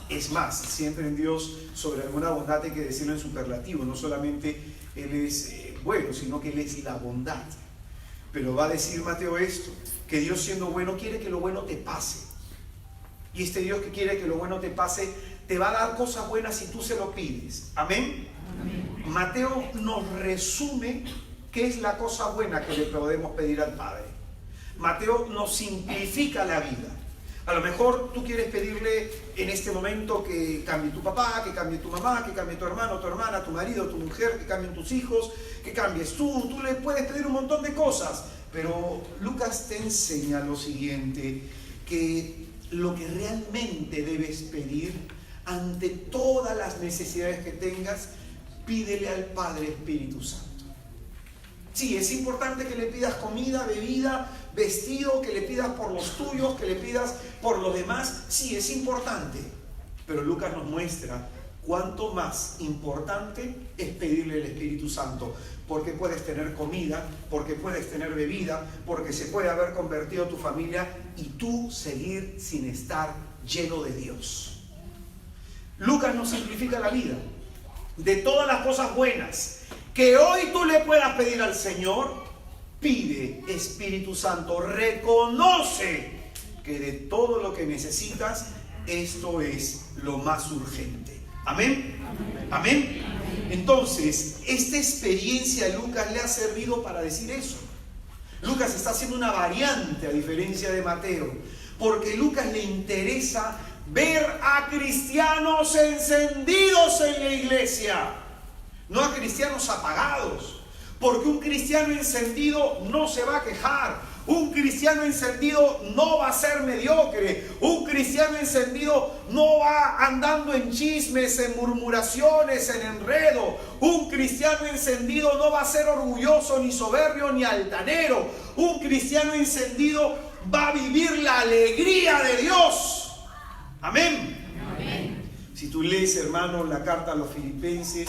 es más, siempre en Dios sobre alguna bondad hay que decirlo en superlativo, no solamente Él es bueno, sino que Él es la bondad. Pero va a decir Mateo esto, que Dios, siendo bueno, quiere que lo bueno te pase. Y este Dios que quiere que lo bueno te pase, te va a dar cosas buenas si tú se lo pides. ¿Amén? Amén. Mateo nos resume qué es la cosa buena que le podemos pedir al Padre. Mateo nos simplifica la vida. A lo mejor tú quieres pedirle en este momento que cambie tu papá, que cambie tu mamá, que cambie tu hermano, tu hermana, tu marido, tu mujer, que cambien tus hijos, que cambies tú. Tú le puedes pedir un montón de cosas. Pero Lucas te enseña lo siguiente, que lo que realmente debes pedir ante todas las necesidades que tengas, pídele al Padre Espíritu Santo. Sí, es importante que le pidas comida, bebida, vestido, que le pidas por los tuyos, que le pidas por los demás. Sí, es importante. Pero Lucas nos muestra cuánto más importante es pedirle el Espíritu Santo. Porque puedes tener comida, porque puedes tener bebida, porque se puede haber convertido tu familia y tú seguir sin estar lleno de Dios. Lucas nos simplifica la vida. De todas las cosas buenas que hoy tú le puedas pedir al Señor, pide, Espíritu Santo, reconoce que de todo lo que necesitas, esto es lo más urgente. Amén. Amén. Entonces, esta experiencia de Lucas le ha servido para decir eso. Lucas está haciendo una variante a diferencia de Mateo, porque a Lucas le interesa ver a cristianos encendidos en la iglesia, no a cristianos apagados, porque un cristiano encendido no se va a quejar. Un cristiano encendido no va a ser mediocre. Un cristiano encendido no va andando en chismes, en murmuraciones, en enredo. Un cristiano encendido no va a ser orgulloso, ni soberbio, ni altanero. Un cristiano encendido va a vivir la alegría de Dios. Amén. Amén. Si tú lees, hermano, la carta a los Filipenses,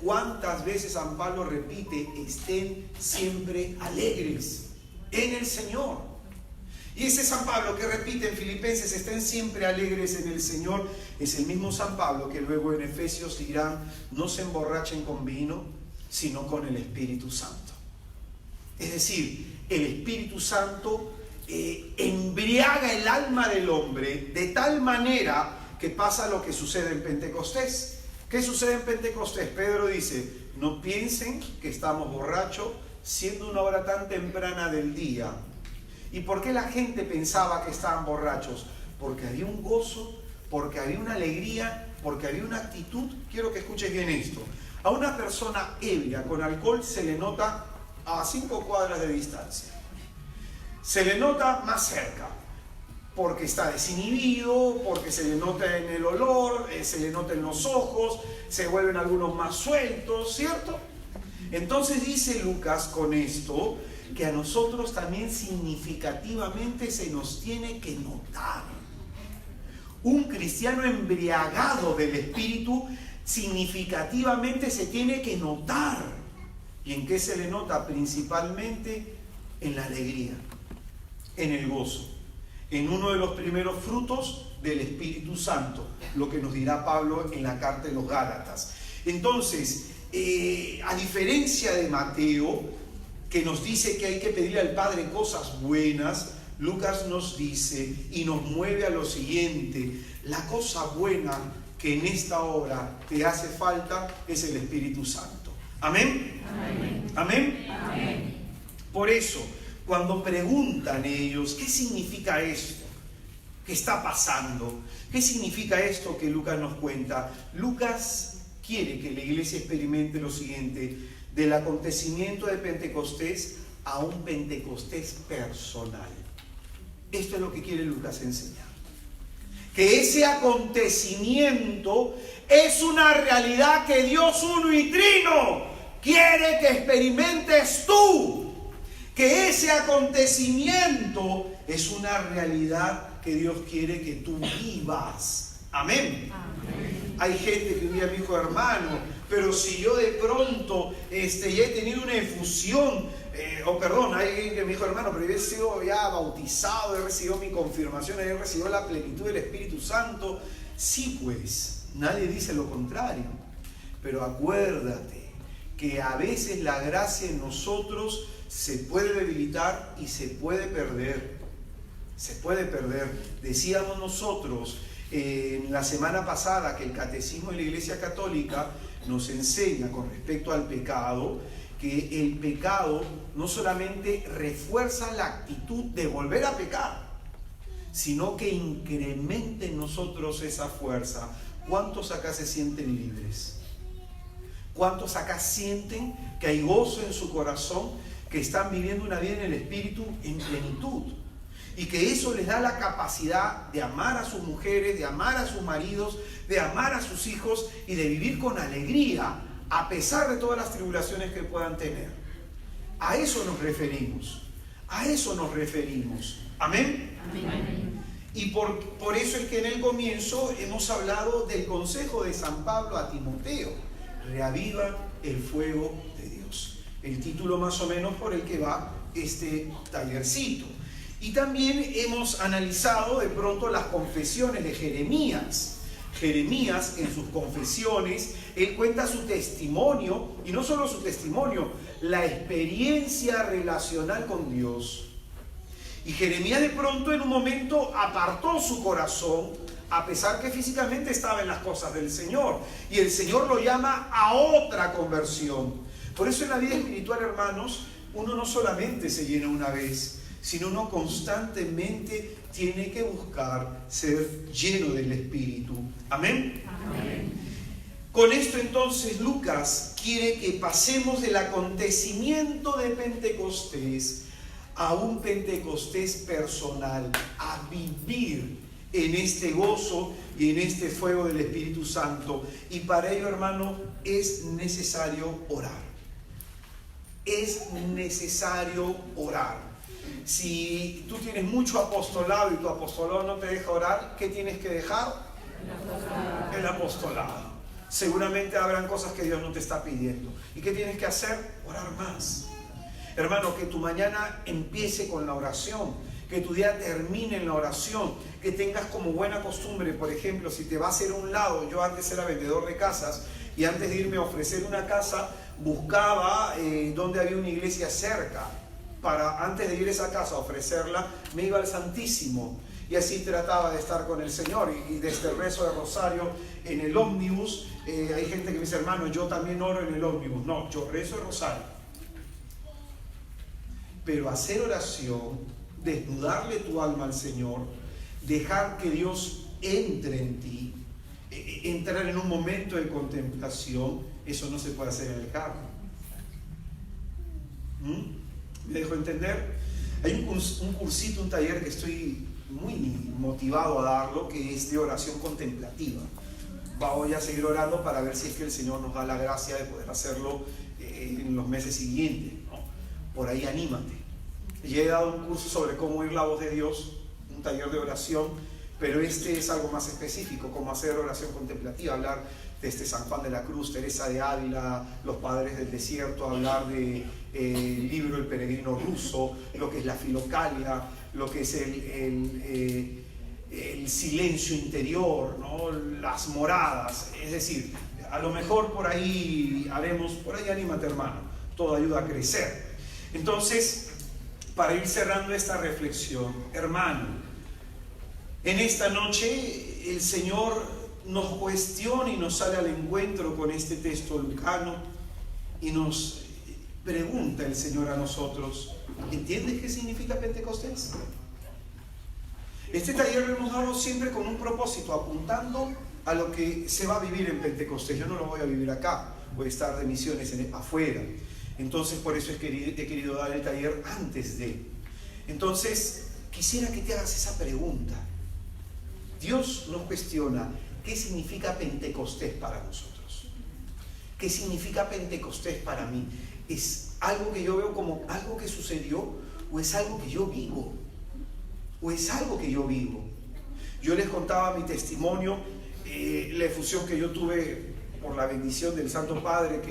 ¿cuántas veces San Pablo repite: estén siempre alegres en el Señor? Y ese San Pablo que repite en Filipenses, estén siempre alegres en el Señor, es el mismo San Pablo que luego en Efesios dirán: no se emborrachen con vino, sino con el Espíritu Santo. Es decir, el Espíritu Santo embriaga el alma del hombre de tal manera que pasa lo que sucede en Pentecostés. ¿Qué sucede en Pentecostés? Pedro dice: no piensen que estamos borrachos, siendo una hora tan temprana del día. ¿Y por qué la gente pensaba que estaban borrachos? Porque había un gozo, porque había una alegría, porque había una actitud. Quiero que escuches bien esto. A una persona ebria con alcohol se le nota a 5 cuadras de distancia. Se le nota más cerca, porque está desinhibido, porque se le nota en el olor, se le nota en los ojos, se vuelven algunos más sueltos, ¿cierto? Entonces dice Lucas con esto que a nosotros también significativamente se nos tiene que notar. Un cristiano embriagado del Espíritu significativamente se tiene que notar. ¿Y en qué se le nota? Principalmente en la alegría, en el gozo, en uno de los primeros frutos del Espíritu Santo, lo que nos dirá Pablo en la carta de los Gálatas. Entonces, a diferencia de Mateo, que nos dice que hay que pedir al Padre cosas buenas, Lucas nos dice y nos mueve a lo siguiente: la cosa buena que en esta hora te hace falta es el Espíritu Santo. ¿Amén? Amén. ¿Amén? Amén. Por eso, cuando preguntan ellos, ¿qué significa esto? ¿Qué está pasando? ¿Qué significa esto que Lucas nos cuenta? Lucas quiere que la iglesia experimente lo siguiente: del acontecimiento de Pentecostés a un Pentecostés personal. Esto es lo que quiere Lucas enseñar. Que ese acontecimiento es una realidad que Dios uno y trino quiere que experimentes tú. Que ese acontecimiento es una realidad que Dios quiere que tú vivas. Amén. Amén. Hay gente que un día me dijo: hermano, pero si yo de pronto ya he tenido una efusión, hay alguien que me dijo: hermano, pero yo he sido ya bautizado, he recibido mi confirmación, he recibido la plenitud del Espíritu Santo. Sí, pues, nadie dice lo contrario, pero acuérdate que a veces la gracia en nosotros se puede debilitar y se puede perder. Se puede perder. Decíamos nosotros en la semana pasada que el Catecismo de la Iglesia Católica nos enseña con respecto al pecado, que el pecado no solamente refuerza la actitud de volver a pecar, sino que incrementa en nosotros esa fuerza. ¿Cuántos acá se sienten libres? ¿Cuántos acá sienten que hay gozo en su corazón, que están viviendo una vida en el Espíritu en plenitud? Y que eso les da la capacidad de amar a sus mujeres, de amar a sus maridos, de amar a sus hijos y de vivir con alegría, a pesar de todas las tribulaciones que puedan tener. A eso nos referimos. A eso nos referimos. ¿Amén? Amén. Y por eso es que en el comienzo hemos hablado del consejo de San Pablo a Timoteo: reaviva el fuego de Dios. El título más o menos por el que va este tallercito. Y también hemos analizado de pronto las confesiones de Jeremías, Jeremías, en sus confesiones, él cuenta su testimonio, y no solo su testimonio, la experiencia relacional con Dios. Y Jeremías de pronto en un momento apartó su corazón, a pesar que físicamente estaba en las cosas del Señor. Y el Señor lo llama a otra conversión. Por eso en la vida espiritual, hermanos, uno no solamente se llena una vez, sino uno constantemente tiene que buscar ser lleno del Espíritu. Amén. Amén. Con esto entonces Lucas quiere que pasemos del acontecimiento de Pentecostés a un Pentecostés personal, a vivir en este gozo y en este fuego del Espíritu Santo. Y para ello, hermano, es necesario orar. Es necesario orar. Si tú tienes mucho apostolado y tu apostolado no te deja orar, ¿qué tienes que dejar? El apostolado. Seguramente habrán cosas que Dios no te está pidiendo. ¿Y qué tienes que hacer? Orar más. Hermano, que tu mañana empiece con la oración, que tu día termine en la oración, que tengas como buena costumbre, por ejemplo, si te vas a ir a un lado, yo antes era vendedor de casas y antes de irme a ofrecer una casa, buscaba donde había una iglesia cerca. Antes de ir a esa casa a ofrecerla, me iba al Santísimo y así trataba de estar con el Señor. Y desde el rezo de Rosario en el ómnibus, hay gente que me dice, hermano, yo también oro en el ómnibus. No, yo rezo el Rosario. Pero hacer oración, desnudarle tu alma al Señor, dejar que Dios entre en ti, entrar en un momento de contemplación, eso no se puede hacer en el carro. ¿Me dejo entender? Hay un cursito, un taller que estoy muy motivado a darlo, que es de oración contemplativa. Voy a seguir orando para ver si es que el Señor nos da la gracia de poder hacerlo en los meses siguientes, ¿no? Por ahí anímate. Ya he dado un curso sobre cómo oír la voz de Dios, un taller de oración, pero este es algo más específico, cómo hacer oración contemplativa, hablar de San Juan de la Cruz, Teresa de Ávila, los padres del desierto, hablar del libro El peregrino ruso, lo que es la filocalia, lo que es el silencio interior, ¿no? Las moradas. Es decir, a lo mejor por ahí haremos, por ahí anímate, hermano, todo ayuda a crecer. Entonces, para ir cerrando esta reflexión, hermano, en esta noche el Señor nos cuestiona y nos sale al encuentro con este texto lucano y nos pregunta el Señor a nosotros, ¿entiendes qué significa Pentecostés? Este taller lo hemos dado siempre con un propósito, apuntando a lo que se va a vivir en Pentecostés. Yo no lo voy a vivir acá, voy a estar de misiones afuera. Entonces por eso he querido dar el taller antes de. Entonces quisiera que te hagas esa pregunta. Dios nos cuestiona, ¿qué significa Pentecostés para nosotros? ¿Qué significa Pentecostés para mí? ¿Es algo que yo veo como algo que sucedió o es algo que yo vivo? ¿O es algo que yo vivo? Yo les contaba mi testimonio, la efusión que yo tuve por la bendición del Santo Padre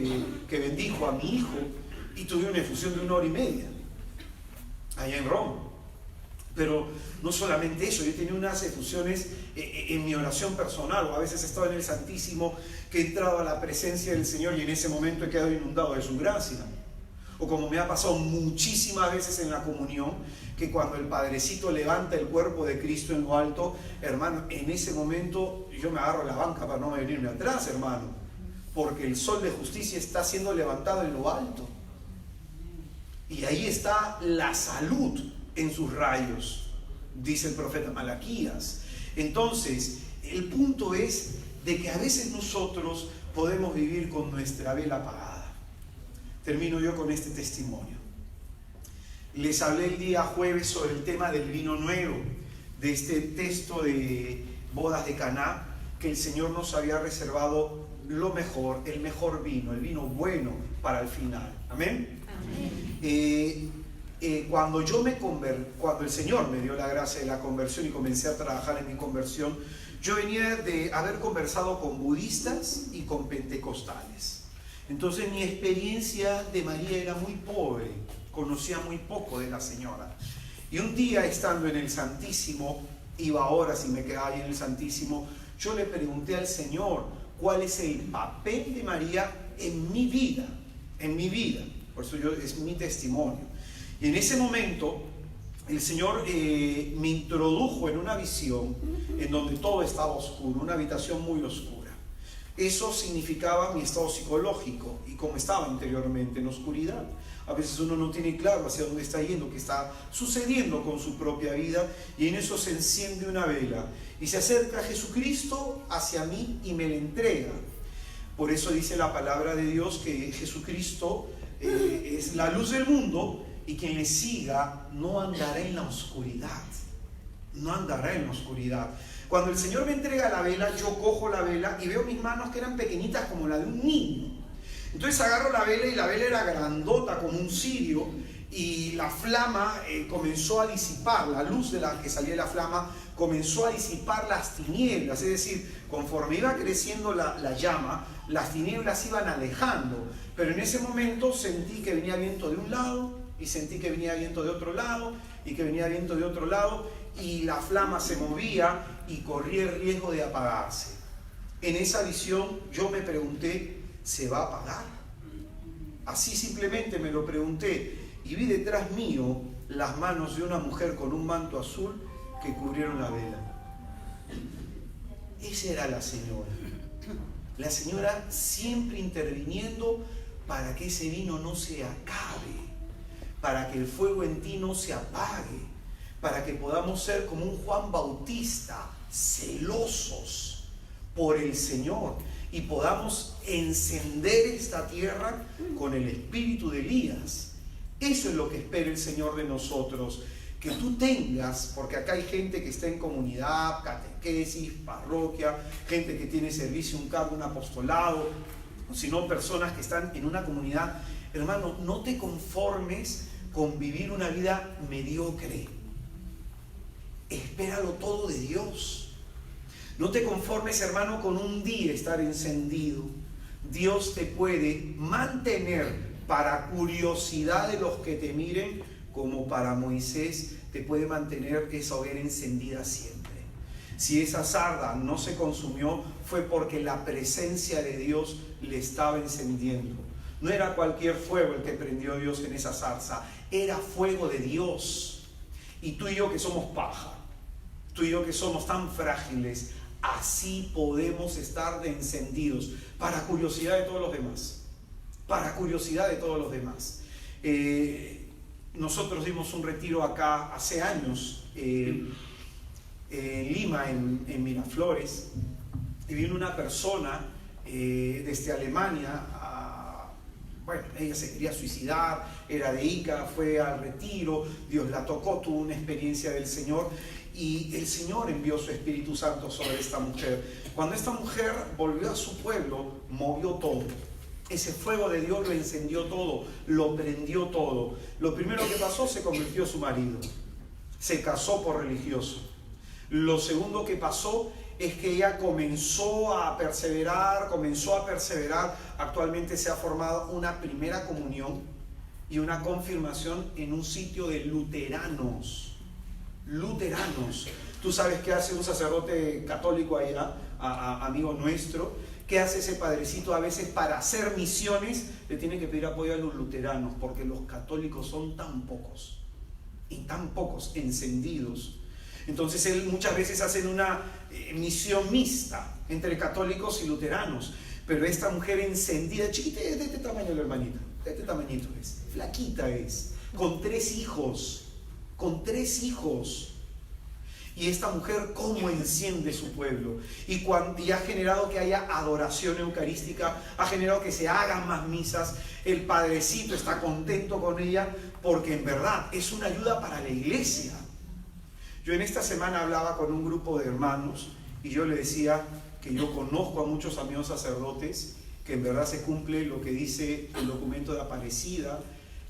que bendijo a mi hijo, y tuve una efusión de 1 hora y media allá en Roma. Pero no solamente eso, yo tenía unas efusiones en mi oración personal, o a veces he estado en el Santísimo, que he entrado a la presencia del Señor y en ese momento he quedado inundado de su gracia. O como me ha pasado muchísimas veces en la comunión, que cuando el Padrecito levanta el cuerpo de Cristo en lo alto, hermano, en ese momento yo me agarro a la banca para no venirme atrás, hermano, porque el sol de justicia está siendo levantado en lo alto. Y ahí está la salud en sus rayos, dice el profeta Malaquías. Entonces, el punto es de que a veces nosotros podemos vivir con nuestra vela apagada. Termino yo con este testimonio. Les hablé el día jueves sobre el tema del vino nuevo, de este texto de bodas de Caná, que el Señor nos había reservado lo mejor, el mejor vino, el vino bueno para el final. Amén. Cuando el Señor me dio la gracia de la conversión y comencé a trabajar en mi conversión, yo venía de haber conversado con budistas y con pentecostales. Entonces mi experiencia de María era muy pobre, conocía muy poco de la Señora. Y un día, estando en el Santísimo, iba a horas y me quedaba ahí en el Santísimo, yo le pregunté al Señor cuál es el papel de María en mi vida, por eso es mi testimonio. Y en ese momento el Señor me introdujo en una visión en donde todo estaba oscuro, una habitación muy oscura. Eso significaba mi estado psicológico y cómo estaba interiormente, en oscuridad. A veces uno no tiene claro hacia dónde está yendo, qué está sucediendo con su propia vida, y en eso se enciende una vela y se acerca Jesucristo hacia mí y me la entrega. Por eso dice la palabra de Dios que Jesucristo es la luz del mundo, y quien le siga no andará en la oscuridad. No andará en la oscuridad. Cuando el Señor me entrega la vela, yo cojo la vela y veo mis manos que eran pequeñitas como la de un niño. Entonces agarro la vela y la vela era grandota como un cirio, y la flama comenzó a disipar, la luz de la que salía la flama comenzó a disipar las tinieblas, es decir, conforme iba creciendo la llama, las tinieblas iban alejando, pero en ese momento sentí que venía viento de un lado, y sentí que venía viento de otro lado, y que venía viento de otro lado, y la flama se movía y corría el riesgo de apagarse. En esa visión yo me pregunté, ¿se va a apagar? Así simplemente me lo pregunté, y vi detrás mío las manos de una mujer con un manto azul que cubrieron la vela. Esa era la señora. La señora siempre interviniendo para que ese vino no se acabe, para que el fuego en ti no se apague, para que podamos ser como un Juan Bautista, celosos por el Señor, y podamos encender esta tierra con el espíritu de Elías. Eso es lo que espera el Señor de nosotros, que tú tengas, porque acá hay gente que está en comunidad, catequesis, parroquia, gente que tiene servicio, un cargo, un apostolado, sino personas que están en una comunidad. Hermano, no te conformes con vivir una vida mediocre. Espéralo todo de Dios. No te conformes, hermano, con un día estar encendido. Dios te puede mantener para curiosidad de los que te miren, como para Moisés te puede mantener esa hoguera encendida siempre. Si esa sarda no se consumió, fue porque la presencia de Dios le estaba encendiendo. No era cualquier fuego el que prendió Dios en esa zarza, era fuego de Dios. Y tú y yo que somos paja, tú y yo que somos tan frágiles, así podemos estar de encendidos, para curiosidad de todos los demás. Para curiosidad de todos los demás. Nosotros dimos un retiro acá hace años, en Lima, en Miraflores, y vino una persona desde Alemania. Bueno, ella se quería suicidar, era de Ica, fue al retiro, Dios la tocó, tuvo una experiencia del Señor, y el Señor envió su Espíritu Santo sobre esta mujer. Cuando esta mujer volvió a su pueblo, movió todo. Ese fuego de Dios lo encendió todo, lo prendió todo. Lo primero que pasó, se convirtió su marido, se casó por religioso. Lo segundo que pasó es que ella comenzó a perseverar. Actualmente se ha formado una primera comunión y una confirmación en un sitio de luteranos. Tú sabes qué hace un sacerdote católico allá, amigo nuestro. ¿Qué hace ese padrecito? A veces para hacer misiones le tiene que pedir apoyo a los luteranos, porque los católicos son tan pocos y tan pocos encendidos. Entonces él muchas veces hace una misión mixta entre católicos y luteranos. Pero esta mujer encendida, chiquita, de este tamaño la hermanita, de este tamañito es, flaquita es, con tres hijos. Y esta mujer cómo enciende su pueblo, y ha generado que haya adoración eucarística, ha generado que se hagan más misas. El padrecito está contento con ella porque en verdad es una ayuda para la iglesia. Yo en esta semana hablaba con un grupo de hermanos y yo le decía que yo conozco a muchos amigos sacerdotes, que en verdad se cumple lo que dice el documento de Aparecida,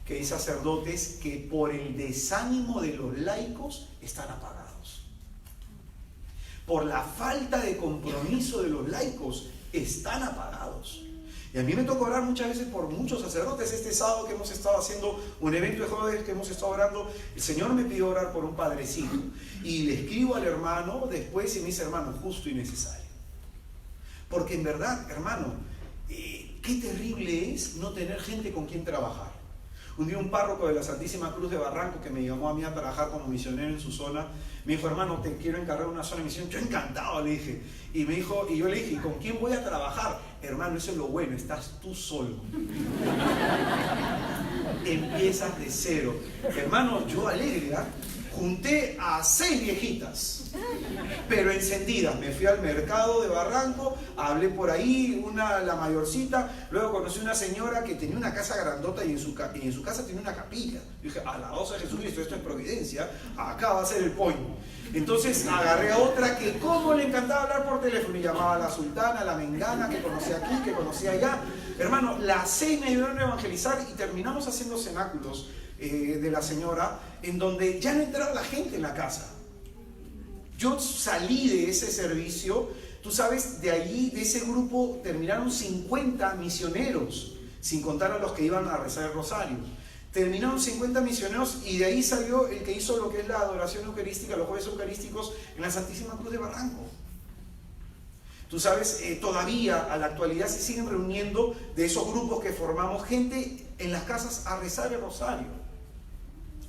que hay sacerdotes que por el desánimo de los laicos están apagados. Por la falta de compromiso de los laicos están apagados. Y a mí me tocó orar muchas veces por muchos sacerdotes. Este sábado que hemos estado haciendo un evento de jóvenes, que hemos estado orando, el Señor me pidió orar por un padrecito, y le escribo al hermano después y me dice: hermano, justo y necesario. Porque en verdad, hermano, qué terrible es no tener gente con quien trabajar. Un día un párroco de la Santísima Cruz de Barranco, que me llamó a mí a trabajar como misionero en su zona, me dijo: hermano, te quiero encargar una zona de misión. Yo encantado, le dije. Y yo le dije: ¿y con quién voy a trabajar? Hermano, eso es lo bueno, estás tú solo. Empiezas de cero. Hermano, yo alegre, ¿eh? Junté a 6 viejitas, pero encendidas. Me fui al mercado de Barranco, hablé por ahí, la mayorcita. Luego conocí una señora que tenía una casa grandota y en su casa tenía una capilla. Yo dije: alabados a Jesucristo, esto es providencia, acá va a ser el point. Entonces agarré a otra que como le encantaba hablar por teléfono y llamaba a la sultana, a la mengana, que conocía aquí, que conocía allá. Hermano, las 6 me ayudaron a evangelizar y terminamos haciendo cenáculos de la señora, en donde ya no entraba la gente en la casa. Yo salí de ese servicio, tú sabes, de allí, de ese grupo, terminaron 50 misioneros, sin contar a los que iban a rezar el rosario. Terminaron 50 misioneros y de ahí salió el que hizo lo que es la adoración eucarística, los jueves eucarísticos en la Santísima Cruz de Barranco. Tú sabes, todavía a la actualidad se siguen reuniendo de esos grupos que formamos gente en las casas a rezar el rosario.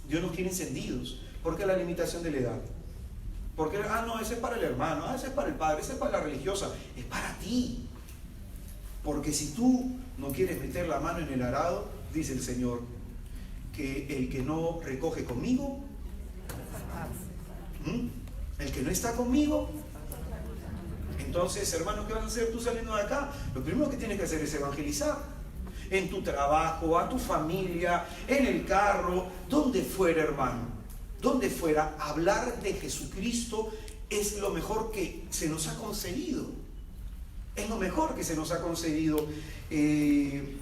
Dios nos quiere encendidos. ¿Por qué la limitación de la edad? Porque, no, ese es para el hermano, ese es para el padre, ese es para la religiosa. Es para ti. Porque si tú no quieres meter la mano en el arado, dice el Señor, que el que no recoge conmigo, el que no está conmigo, entonces, hermano, ¿qué vas a hacer tú saliendo de acá? Lo primero que tienes que hacer es evangelizar. En tu trabajo, a tu familia, en el carro, donde fuera, hermano, donde fuera, hablar de Jesucristo es lo mejor que se nos ha concedido. Es lo mejor que se nos ha concedido. Hay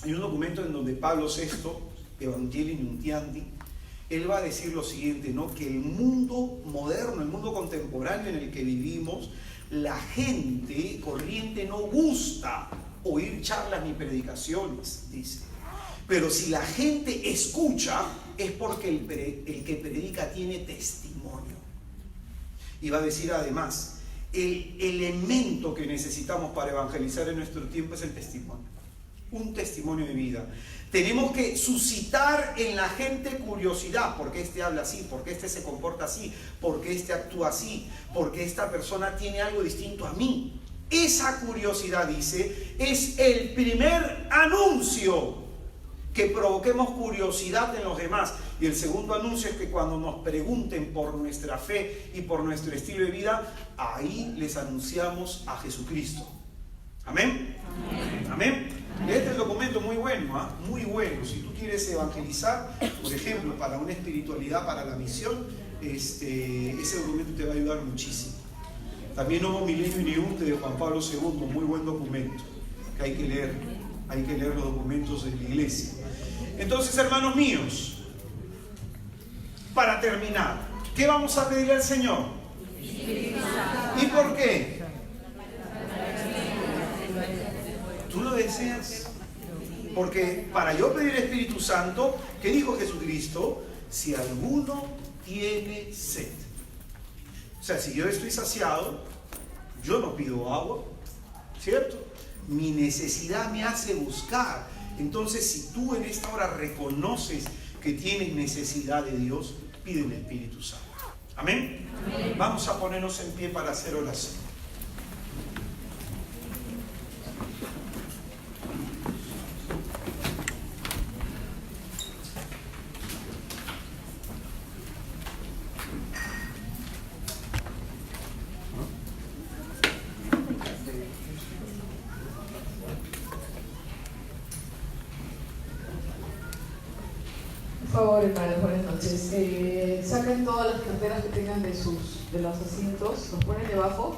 un documento en donde Pablo VI, Evangelii Nuntiandi, él va a decir lo siguiente, ¿no? Que el mundo moderno, el mundo contemporáneo en el que vivimos, la gente corriente no gusta oír charlas ni predicaciones, dice. Pero si la gente escucha, es porque el que predica tiene testimonio. Y va a decir además, el elemento que necesitamos para evangelizar en nuestro tiempo es el testimonio. Un testimonio de vida. Tenemos que suscitar en la gente curiosidad. ¿Por qué este habla así? ¿Por qué este se comporta así? ¿Por qué este actúa así? ¿Por qué esta persona tiene algo distinto a mí? Esa curiosidad, dice, es el primer anuncio, que provoquemos curiosidad en los demás. Y el segundo anuncio es que cuando nos pregunten por nuestra fe y por nuestro estilo de vida, ahí les anunciamos a Jesucristo. ¿Amén? Amén. ¿Amén? Este es el documento muy bueno, muy bueno. Si tú quieres evangelizar, por ejemplo, para una espiritualidad, para la misión, ese documento te va a ayudar muchísimo. También Homo Milenio Ineunte de Juan Pablo II, muy buen documento, que hay que leer los documentos de la iglesia. Entonces, hermanos míos, para terminar, ¿qué vamos a pedirle al Señor? ¿Y por qué? ¿Tú lo deseas? Porque para yo pedir Espíritu Santo, ¿qué dijo Jesucristo? Si alguno tiene sed. O sea, si yo estoy saciado, yo no pido agua, ¿cierto? Mi necesidad me hace buscar. Entonces, si tú en esta hora reconoces que tienes necesidad de Dios, pide el Espíritu Santo. ¿Amén? Amén. Vamos a ponernos en pie para hacer oración. Por favor, hermanos, buenas noches. Saquen todas las carteras que tengan de los asientos, los ponen debajo.